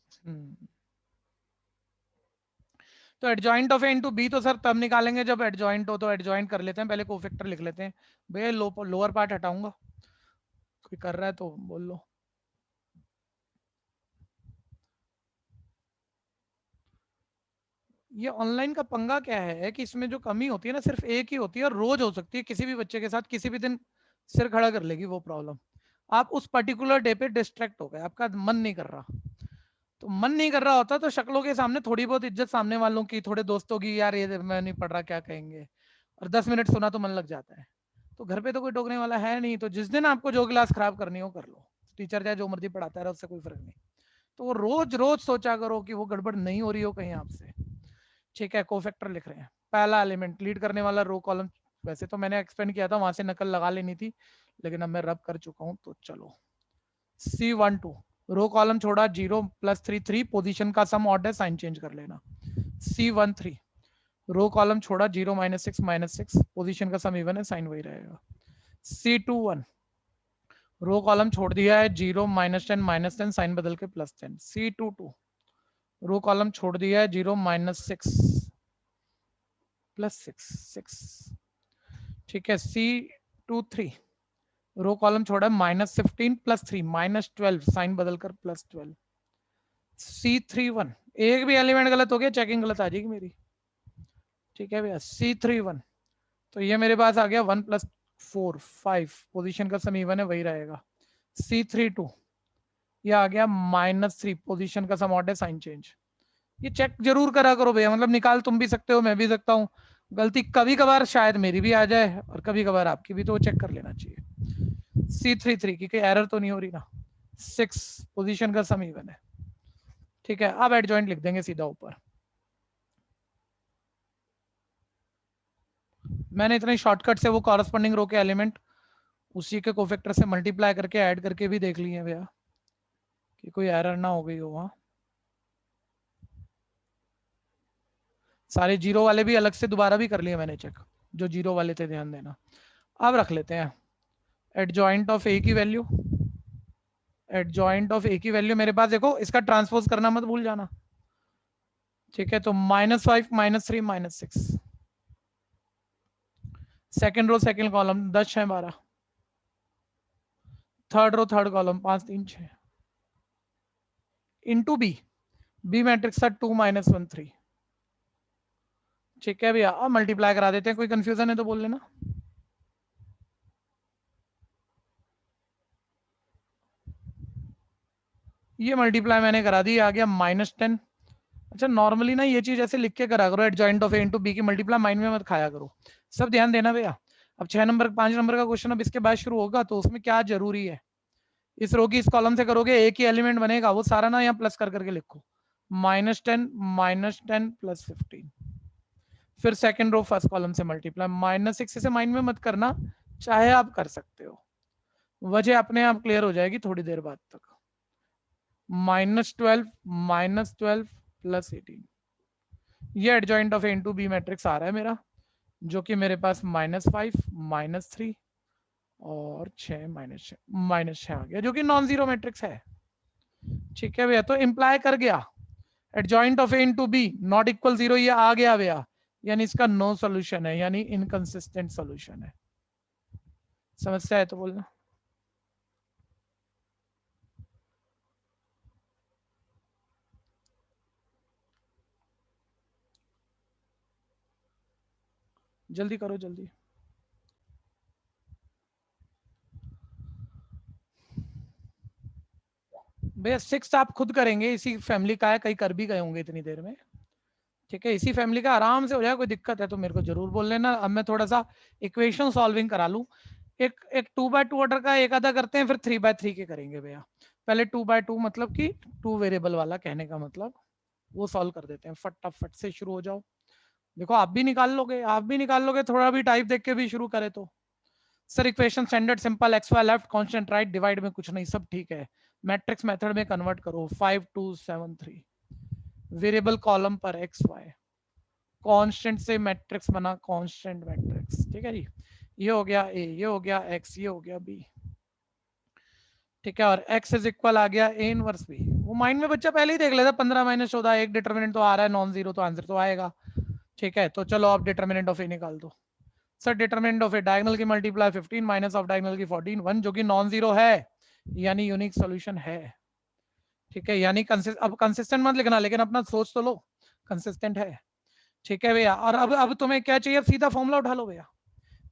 तो एडजॉइंट ऑफ ए × बी तो सर तब निकालेंगे जब एडजॉइंट हो, तो एडजॉइंट कर लेते हैं पहले, कोफैक्टर लिख लेते हैं भैया। लोअर पार्ट हटाऊंगा, कोई कर रहा है तो बोल लो। ये ऑनलाइन का पंगा क्या है कि इसमें जो कमी होती है ना सिर्फ एक ही होती है, और रोज हो सकती है, किसी भी बच्चे के साथ किसी भी दिन सिर खड़ा कर लेगी वो प्रॉब्लम। आप उस पर्टिकुलर डे पे डिस्ट्रैक्ट हो गए, आपका मन नहीं कर रहा, तो मन नहीं कर रहा होता तो शक्लों के सामने थोड़ी बहुत इज्जत सामने वालों की, थोड़े दोस्तों की, यार ये मैं नहीं पढ़ रहा क्या कहेंगे, और 10 मिनट सुना तो मन लग जाता है। तो घर पे तो कोई टोकने वाला है नहीं, तो जिस दिन आपको जो क्लास खराब करनी हो कर लो, टीचर चाहे जो मर्जी पढ़ाता है उससे कोई फर्क नहीं। तो वो रोज रोज सोचा करो कि वो गड़बड़ नहीं हो रही हो कहीं आपसे, ठीक है। कोफैक्टर लिख रहे हैं, पहला एलिमेंट लीड करने वाला रो कॉलम, वैसे तो मैंने एक्सपेंड किया था वहां से नकल लगा लेनी थी, लेकिन अब मैं रब कर चुका हूं, तो चलो C12 रो कॉलम छोड़ा 0 प्लस 3 3, पोजीशन का सम ऑड है, साइन चेंज कर लेना। C1 3, रो कॉलम छोड़ा 0 -6 -6, पोजीशन का सम इवन है, साइन वही रहेगा। C2 1, रो कॉलम छोड़ दिया है 0 -10 -10, साइन बदल के +10। C2 2, रो कॉलम छोड़ दिया है 0 -6 +6 6, ठीक है। C2 3, रो कॉलम छोड़ा -15 +3 -12, साइन बदल कर +12। C3 1, एक भी एलिमेंट गलत हो गया चेकिंग गलत आ जाएगी मेरी, ठीक है भैया। C3 1, तो ये मेरे पास आ गया 1 + 4 5, पोजीशन का सम इवन है, वही रहेगा। C3 2, ये आ गया -3, पोजीशन का सम ऑड है, साइन चेंज। ये चेक जरूर करा करो भैया, मतलब निकाल तुम भी सकते हो, मैं भी सकता हूँ, गलती कभी कभार शायद मेरी भी आ जाए और कभी कभार आपकी भी, तो चेक कर लेना चाहिए। C3 3 की कोई एरर तो नहीं हो रही ना। 6, पोजीशन का सम इवन है, ठीक है। अब एडजॉइंट लिख देंगे सीधा ऊपर। मैंने इतने शॉर्टकट से वो कॉरस्पॉन्डिंग रो के एलिमेंट उसी के कोफैक्टर से मल्टीप्लाई करके ऐड करके भी देख लिए भैया कि कोई एरर ना हो गई हो वहां। सारे जीरो वाले भी अलग से दोबारा भी कर लिए मैंने चेक, जो जीरो वाले थे, ध्यान देना। अब रख लेते हैं एडजॉइंट ऑफ ए की वैल्यू, एडजॉइंट ऑफ ए की वैल्यू मेरे पास देखो, इसका ट्रांसपोज करना मत भूल जाना, ठीक है। तो -5 -3 -6, second row second column 10 6 12, third row third column 5 3 6, into B, B matrix था 2 -1 3, ठीक है भैया। अब मल्टीप्लाई करा देते हैं, कोई कंफ्यूजन है तो बोल लेना। ये मल्टीप्लाई मैंने करा दी, आ गया -10। अच्छा नॉर्मली ना ये चीज ऐसे लिख के करा करो, adjoint of A into B की मल्टीप्लाई माइंड में मत खाया करो, सब ध्यान देना भैया। अब 6 नंबर 5 नंबर का क्वेश्चन अब इसके बाद शुरू होगा, तो उसमें क्या जरूरी है, इस रो की इस कॉलम से करोगे, एक ही एलिमेंट बनेगा, वो सारा ना यहाँ प्लस कर करके लिखो, -10 -10 +15, फिर सेकंड रो फर्स्ट कॉलम से मल्टीप्लाई, -6 से माइंड में मत करना, चाहे आप कर सकते हो, वजह अपने आप क्लियर हो जाएगी थोड़ी देर बाद तक। -12 -12 +18, ये adjoint of A into b matrix आ रहा है मेरा, जो कि मेरे पास -5 -3 और 6 -6 आ गया, जो कि नॉन जीरो मैट्रिक्स है, ठीक है भैया। तो इंप्लाई कर गया adjoint of A into B not equal 0, ये आ गया भैया, यानी इसका नो सोल्यूशन है, यानी इनकंसिस्टेंट सोल्यूशन है। समस्या है तो बोलना। जल्दी करो जल्दी। भैया 6 आप खुद करेंगे, इसी फैमिली का है, कहीं कर भी गए होंगे इतनी देर में, ठीक है। इसी फैमिली का आराम से हो जाए, कोई दिक्कत है तो मेरे को जरूर बोल लेना। अब मैं थोड़ा सा इक्वेशन सॉल्विंग करा लूं, एक 2x2 ऑर्डर का एक आधा करते हैं, फिर 3x3 के करेंगे भैया। पहले 2x2 मतलब कि 2 वेरिएबल वाला, कहने का मतलब वो सॉल्व कर देते हैं, फटाफट से शुरू हो जाओ। देखो आप भी निकाल लोगे, आप भी निकाल लोगे, थोड़ा भी टाइप देख के भी शुरू करे तो। Sir equation standard simple, X Y left constant right, divide में कुछ नहीं, सब ठीक है। मैट्रिक्स मेथड में कन्वर्ट करो, 5 2 7 3, वेरिएबल कॉलम पर एक्स वाई, कांस्टेंट से मैट्रिक्स बना, कांस्टेंट मैट्रिक्स, ठीक है जी। ये हो गया ए, ये हो गया एक्स, ये हो गया बी, ठीक है। और x इज इक्वल आ गया a इनवर्स बी, वो माइंड में बच्चा पहले ही देख लेता, 15 - 14, एक डिटरमिनेंट तो आ रहा है नॉन जीरो, तो आंसर तो आएगा, ठीक है। तो चलो आप डिटरमिनेंट ऑफ ए निकाल दो। Sir determinant of A, diagonal की मल्टीप्लाई 15 माइनस ऑफ डायगोनल की 14 1, जो कि नॉन जीरो है, यानी यूनिक सॉल्यूशन है, ठीक है। यानी अब कंसिस्टेंट मत लिखना, लेकिन अपना सोच तो लो, कंसिस्टेंट है, ठीक है भैया। और अब तुम्हें क्या चाहिए, सीधा फॉर्मूला उठा लो भैया,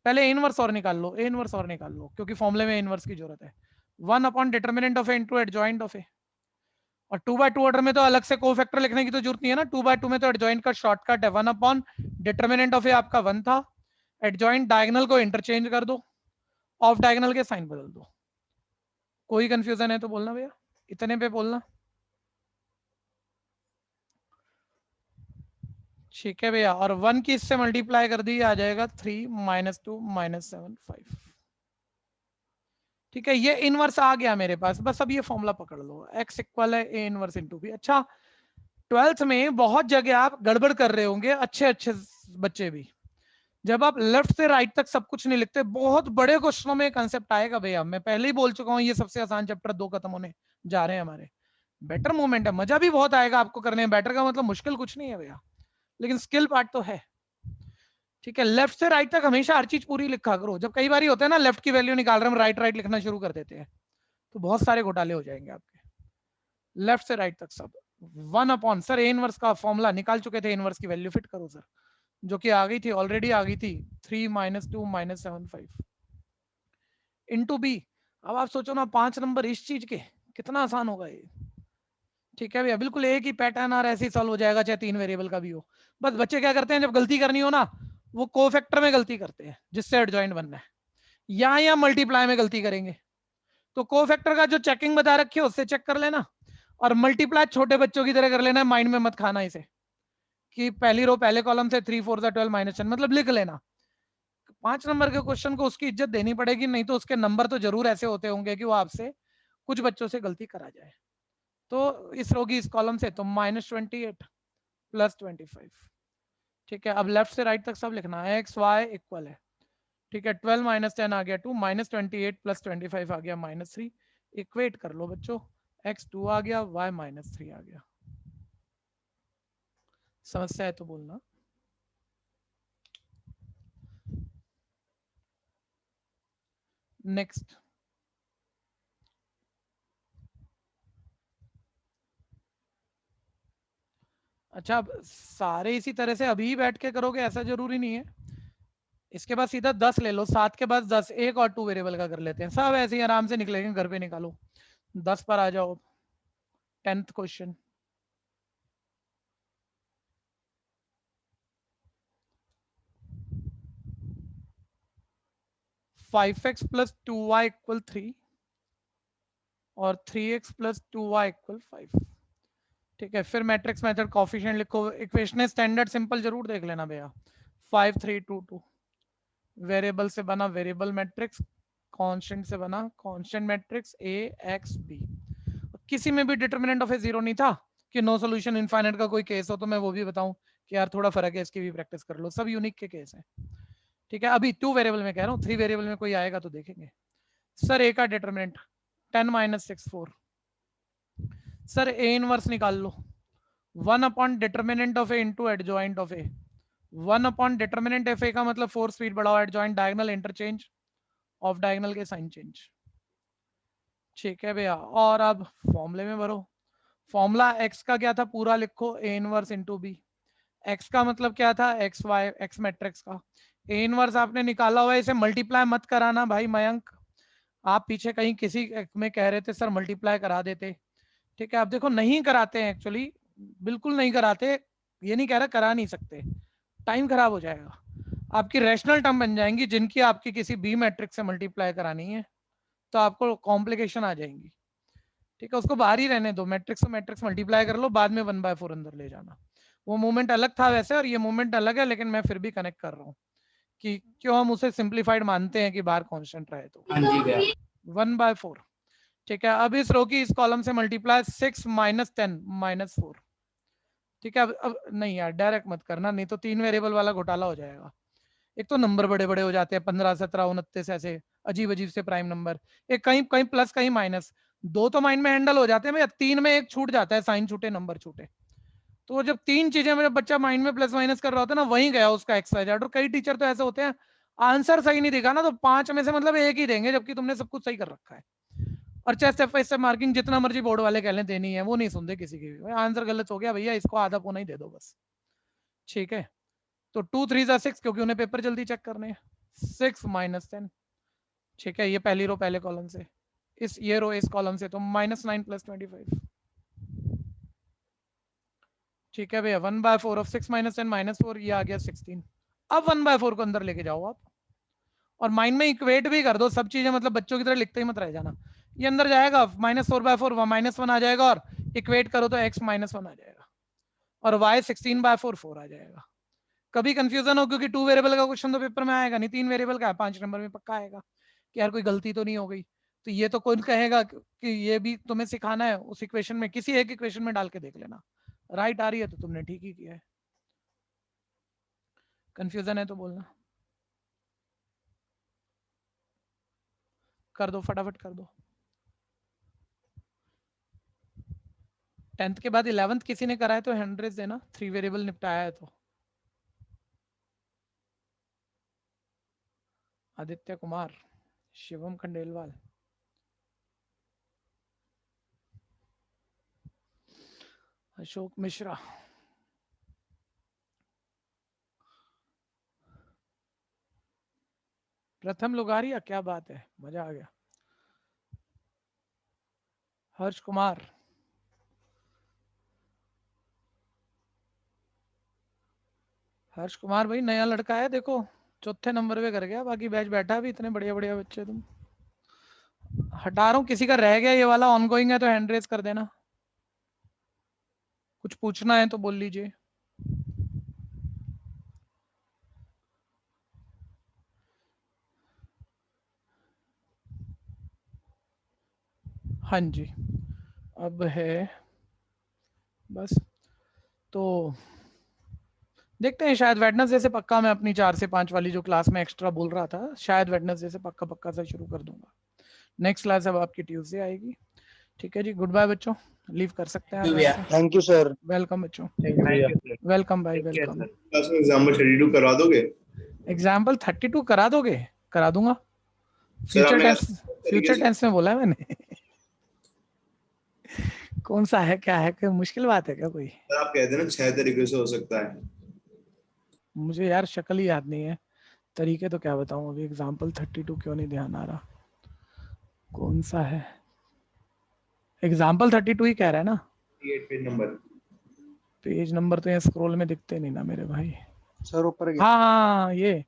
पहले इनवर्स और निकाल लो, इनवर्स और निकाल लो, क्योंकि फॉर्मूले में इनवर्स की जरूरत है। 1 upon determinant of A into adjoint of a, और 2x2 ऑर्डर में तो अलग से कोफैक्टर लिखने की तो जरूरत नहीं है ना, 2x2 में तो एडजॉइंट का शॉर्टकट है, 1 अपॉन डिटरमिनेंट ऑफ ए आपका 1 था, एडजॉइंट डायगोनल को इंटरचेंज कर दो, ऑफ डायगोनल के साइन बदल दो। कोई कंफ्यूजन है तो बोलना भैया, इतने पे बोलना, ठीक है भैया। और 1 की इससे मल्टीप्लाई कर दी, आ जाएगा 3 - 2 - 7 5, ठीक है, ये इनवर्स आ गया मेरे पास, बस अब ये फॉर्मूला पकड़ लो, x इक्वल है a इनवर्स इंटू बी। अच्छा 12th में बहुत जगह आप गड़बड़ कर रहे होंगे, अच्छे अच्छे बच्चे भी, जब आप लेफ्ट से राइट तक सब कुछ नहीं लिखते, बहुत बड़े क्वेश्चनों में कंसेप्ट आएगा भैया। मैं पहले ही बोल चुका हूँ, ये सबसे आसान चैप्टर 2 खत्म होने जा रहे हैं हमारे। बेटर मूवमेंट है, मजा भी बहुत आएगा आपको करने में। बेटर का मतलब मुश्किल कुछ नहीं है भैया, लेकिन स्किल पार्ट तो है। ठीक है, लेफ्ट से राइट तक हमेशा हर चीज पूरी लिखा करो। जब कई बार होता है ना, लेफ्ट की वैल्यू निकाल रहे हम, राइट राइट लिखना शुरू कर देते हैं, तो बहुत सारे घोटाले हो जाएंगे आपके। लेफ्ट से राइट तक सब 1 अपॉन, सर ए इनवर्स का फॉर्मूला निकाल चुके थे, इनवर्स की वैल्यू फिट करो सर, जो कि आ गई थी, ऑलरेडी आ गई थी, 3 - 2 - 75 इंटू बी। अब आप सोचो ना 5 नंबर इस चीज के, कितना आसान होगा ये। ठीक है भैया, बिल्कुल एक ही पैटर्न और ऐसे ही सॉल्व हो जाएगा, चाहे 3 वेरिएबल का भी हो। बस बच्चे क्या करते हैं, जब गलती करनी हो ना, वो कोफैक्टर में गलती करते हैं जिससे एडजॉइंट बनना है, या मल्टीप्लाई में गलती करेंगे। तो कोफैक्टर का जो चेकिंग बता रखी है उससे चेक कर लेना, और मल्टीप्लाई छोटे बच्चों की तरह कर लेना, माइंड में मत खाना इसे कि पहली रो पहले कॉलम से 3 4 12 -10, मतलब लिख लेना। 5 नंबर के क्वेश्चन को उसकी इज्जत देनी पड़ेगी, नहीं तो उसके नंबर तो जरूर ऐसे होते होंगे कि वो आपसे कुछ बच्चों से गलती करा जाए। तो इस रो की इस कॉलम से तो -28 + 25। ठीक है, अब लेफ्ट से राइट तक सब लिखना है, एक्स वाई इक्वल है। ठीक है, 12 - 10 आ गया 2, -28 + 25 आ गया -3। इक्वेट कर लो बच्चों, x2 आ गया, y -3 आ गया। समस्या है तो बोलना। नेक्स्ट, अच्छा अब सारे इसी तरह से अभी बैठ के करोगे ऐसा जरूरी नहीं है, इसके बाद सीधा 10 ले लो, 7 के बाद 10, एक और 2 वेरिएबल का कर लेते हैं, सब ऐसे ही आराम से निकलेंगे, घर पे निकालो। 10 पर आ जाओ, 10th question. Five x plus 2y equal 3 और 3x + 2y इक्वल 5। ठीक है, फिर मैट्रिक्स मेथड कोफिशिएंट लिखो, इक्वेशन स्टैंडर्ड सिंपल जरूर देख लेना भैया। 5 3 2 2, वेरिएबल से बना वेरिएबल मैट्रिक्स, कांस्टेंट से बना constant matrix a x b। किसी में भी डिटरमिनेंट ऑफ ए जीरो नहीं था कि नो सॉल्यूशन इनफाइनाइट का कोई केस हो तो मैं वो भी बताऊं कि यार थोड़ा फर्क है, इसकी भी प्रैक्टिस कर लो, सब यूनिक के केस है। ठीक है, अभी 2 वेरिएबल में कह रहा हूँ, 3 वेरिएबल में कोई आएगा तो देखेंगे। सर ए का डिटरमिनेंट 10 - 6 4। सर ए इनवर्स निकाल लो, 1 upon determinant of A into adjoint of A. 1 upon determinant F A का मतलब 4 स्पीड बढ़ाओ, adjoint diagonal interchange, of diagonal के साइन चेंज। ठीक है भैया, और अब फॉर्मूले में भरो। फॉर्मूला एक्स का क्या था पूरा लिखो, A inverse into B. X का मतलब क्या था, एक्स वाई एक्स मैट्रिक्स का। ए इनवर्स आपने निकाला हुआ है, इसे मल्टीप्लाई मत कराना भाई मयंक, आप पीछे कहीं किसी में कह रहे थे सर मल्टीप्लाई करा देते। ठीक है, आप देखो नहीं कराते हैं एक्चुअली, बिल्कुल नहीं कराते, ये नहीं कह रहा करा नहीं सकते, टाइम खराब हो जाएगा। आपकी रैशनल टर्म बन जाएंगी जिनकी आपकी किसी बी मैट्रिक्स से मल्टीप्लाई करानी है, तो आपको कॉम्प्लिकेशन आ जाएंगी। ठीक है, उसको बाहर ही रहने दो, मैट्रिक्स से मैट्रिक्स मल्टीप्लाई कर लो, बाद में 1/4 अंदर ले जाना। वो मूवमेंट अलग था वैसे, और ये मूवमेंट अलग है, लेकिन मैं फिर भी कनेक्ट कर रहा हूँ कि क्यों हम उसे सिंप्लीफाइड मानते हैं कि बाहर कांस्टेंट रहे तो। हाँ जी भैया। 1/4। ठीक है, अब इस रो की इस कॉलम से मल्टीप्लाई 6 - 10 - 4। ठीक है, अब नहीं यार डायरेक्ट मत करना, नहीं तो 3 वेरिएबल वाला घोटाला हो जाएगा। एक तो नंबर बड़े बड़े हो जाते हैं, 15 17 29 ऐसे अजीब अजीब से प्राइम नंबर, एक कहीं कहीं प्लस कहीं माइनस, दो तो माइंड में हैंडल हो जाते हैं भैया, 3 में एक छूट जाता है, साइन छूटे नंबर छूटे। तो जब 3 चीजें मेरा बच्चा माइंड में प्लस माइनस कर रहा होता है ना, वहीं गया उसका एक्सरसाइज। और कई टीचर तो ऐसे होते हैं, आंसर सही नहीं दिखा ना तो 5 में से मतलब एक ही देंगे, जबकि तुमने सब कुछ सही कर रखा है। और चाहे स्टेप बाय स्टेप मार्किंग जितना मर्जी बोर्ड वाले कह लें देनी है, वो नहीं सुनते किसी की भी। आंसर गलत हो गया भैया, इसको आधा पौना ही दे दो बस। ठीक है, तो 2 3 6 क्योंकि उन्हें पेपर जल्दी चेक करने हैं। 6 - 10। ठीक है, ये पहली रो पहले कॉलम से, ये रो इस कॉलम से, तो -9 + 25। ठीक है भैया, 1/4 ऑफ 6 - 10 - 4, ये आ गया 16। अब 1/4 को अंदर लेके जाओ आप, और माइंड में इक्वेट भी कर दो सब चीजें, मतलब बच्चों की तरह लिखते ही मत रह जाना। ये अंदर जाएगा, -4/4 -1 आ जाएगा, और इक्वेट करो तो x -1 आ जाएगा, और y 16/4 4 आ जाएगा। कभी कंफ्यूजन हो, क्योंकि 2 वेरिएबल का क्वेश्चन तो पेपर में आएगा नहीं, 3 वेरिएबल का है, 5 नंबर में पक्का आएगा कि यार कोई गलती तो नहीं हो गई। तो ये तो कौन कहेगा कि ये भी तुम्हें सिखाना है, उस इक्वेशन में किसी एक इक्वेशन में डाल के देख लेना, राइट आ रही है तो तुमने ठीक ही किया है। कंफ्यूजन है तो बोलना, कर दो फटाफट कर दो। 10th के बाद 11th किसी ने करा है तो हैंड रेज देना, 3 वेरिएबल निपटाया है तो। आदित्य कुमार, शिवम खंडेलवाल, अशोक मिश्रा, प्रथम लुगारिया, क्या बात है, मजा आ गया। हर्ष कुमार, हर्ष कुमार भाई नया लड़का है, देखो चौथे नंबर पे कर गया, बाकी बैच बैठा भी, इतने बढ़िया बढ़िया बच्चे तुम। हटा रहा हूँ, किसी का रह गया ये वाला ऑनगोइंग है तो हैंड रेज कर देना, कुछ पूछना है तो बोल लीजिए। हाँ जी, अब है बस, तो देखते हैं, शायद वेडनेसडे से पक्का मैं अपनी 4 से 5 वाली जो क्लास में एक्स्ट्रा बोल रहा था, शायद वेडनेसडे से पक्का पक्का से शुरू कर दूंगा। नेक्स्ट क्लास अब आपकी ट्यूसडे आएगी। ठीक है जी, गुड बाय बच्चों, लीव कर सकते हैं आप। Thank you sir. वेलकम बच्चों, थैंक वेलकम भाई, वेलकम। क्लास में एग्जाम्पल 32 करवा दोगे? एग्जाम्पल 32 करा दोगे? करा दूंगा, सर, फ्यूचर टेंस में बोला है मैंने। कौन सा है, क्या है, कोई मुश्किल बात है क्या कोई? सर आप कहते हैं ना 6 तरीके से हो सकता है। मुझे यार शक्ल ही याद नहीं है, तरीके तो क्या बताऊं अभी। एग्जाम्पल 32 क्यों नहीं ध्यान आ रहा, कौन सा है? एग्जाम्पल 32 ही कह रहा है ना? 38 पेज नंबर तो यहाँ स्क्रॉल में दिखते नहीं ना मेरे भाई। सर ऊपर गया। हाँ, ये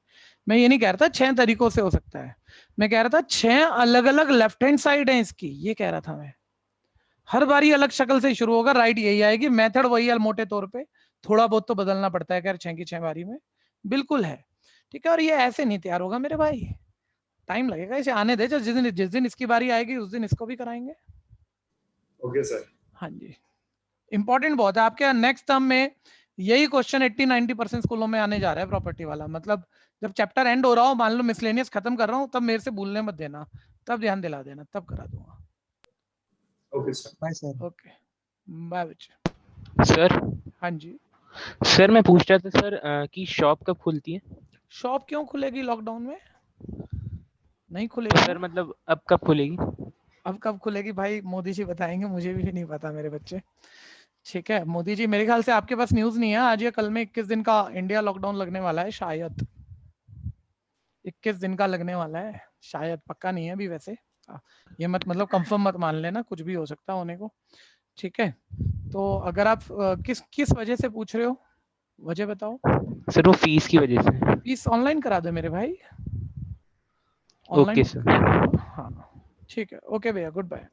मैं ये नहीं कह रहा था 6 तरीकों से हो सकता है, मैं कह रहा था 6 अलग अलग लेफ्ट हैंड साइड है इसकी, ये कह रहा था मैं। हर बारी अलग शक्ल से शुरू होगा, राइट यही आएगी, मेथड वही है मोटे तौर पे, थोड़ा बहुत तो बदलना पड़ता है, खैर 6 की 6 बारी में बिल्कुल है। ठीक है, और ये ऐसे नहीं तैयार होगा मेरे भाई, टाइम लगेगा, इसे आने दे, जिस दिन इसकी बारी आएगी उस दिन इसको भी कराएंगे। Okay sir. हाँ जी, इंपॉर्टेंट बहुत है आपके नेक्स्ट टर्म में, यही क्वेश्चन 80-90% स्कूलों में आने जा रहा है, प्रॉपर्टी वाला। मतलब जब चैप्टर एंड हो रहा हो, मान लो मिसलेनियस खत्म कर रहा हूँ, तब मेरे से भूलने मत देना, तब ध्यान दिला देना, तब करा दूंगा। Okay sir. Bye sir. Okay bye बच्चे। सर हाँ जी सर मैं पूछ रहा था सर कि शॉप कब खुलती है? शॉप क्यों खुलेगी लॉकडाउन में? नहीं खुलेगी सर मतलब अब कब खुलेगी? अब कब खुलेगी भाई, मोदी जी बताएंगे, मुझे भी नहीं पता मेरे बच्चे। ठीक है, मोदी जी, मेरे ख्याल से आपके पास न्यूज नहीं है, आज या कल में 21 दिन का इंडिया लॉकडाउन लगने वाला है, शायद 21 दिन का लगने वाला है, शायद, पक्का नहीं है अभी वैसे। ये मत मतलब कंफर्म मत मान लेना, कुछ भी हो सकता है होने को। ठीक है, तो अगर आप किस वजह से पूछ रहे हो, वजह बताओ। सर वो फीस की वजह से। फीस ऑनलाइन करा दो मेरे भाई, ओके सर। हाँ ठीक है, ओके भैया, गुड बाय।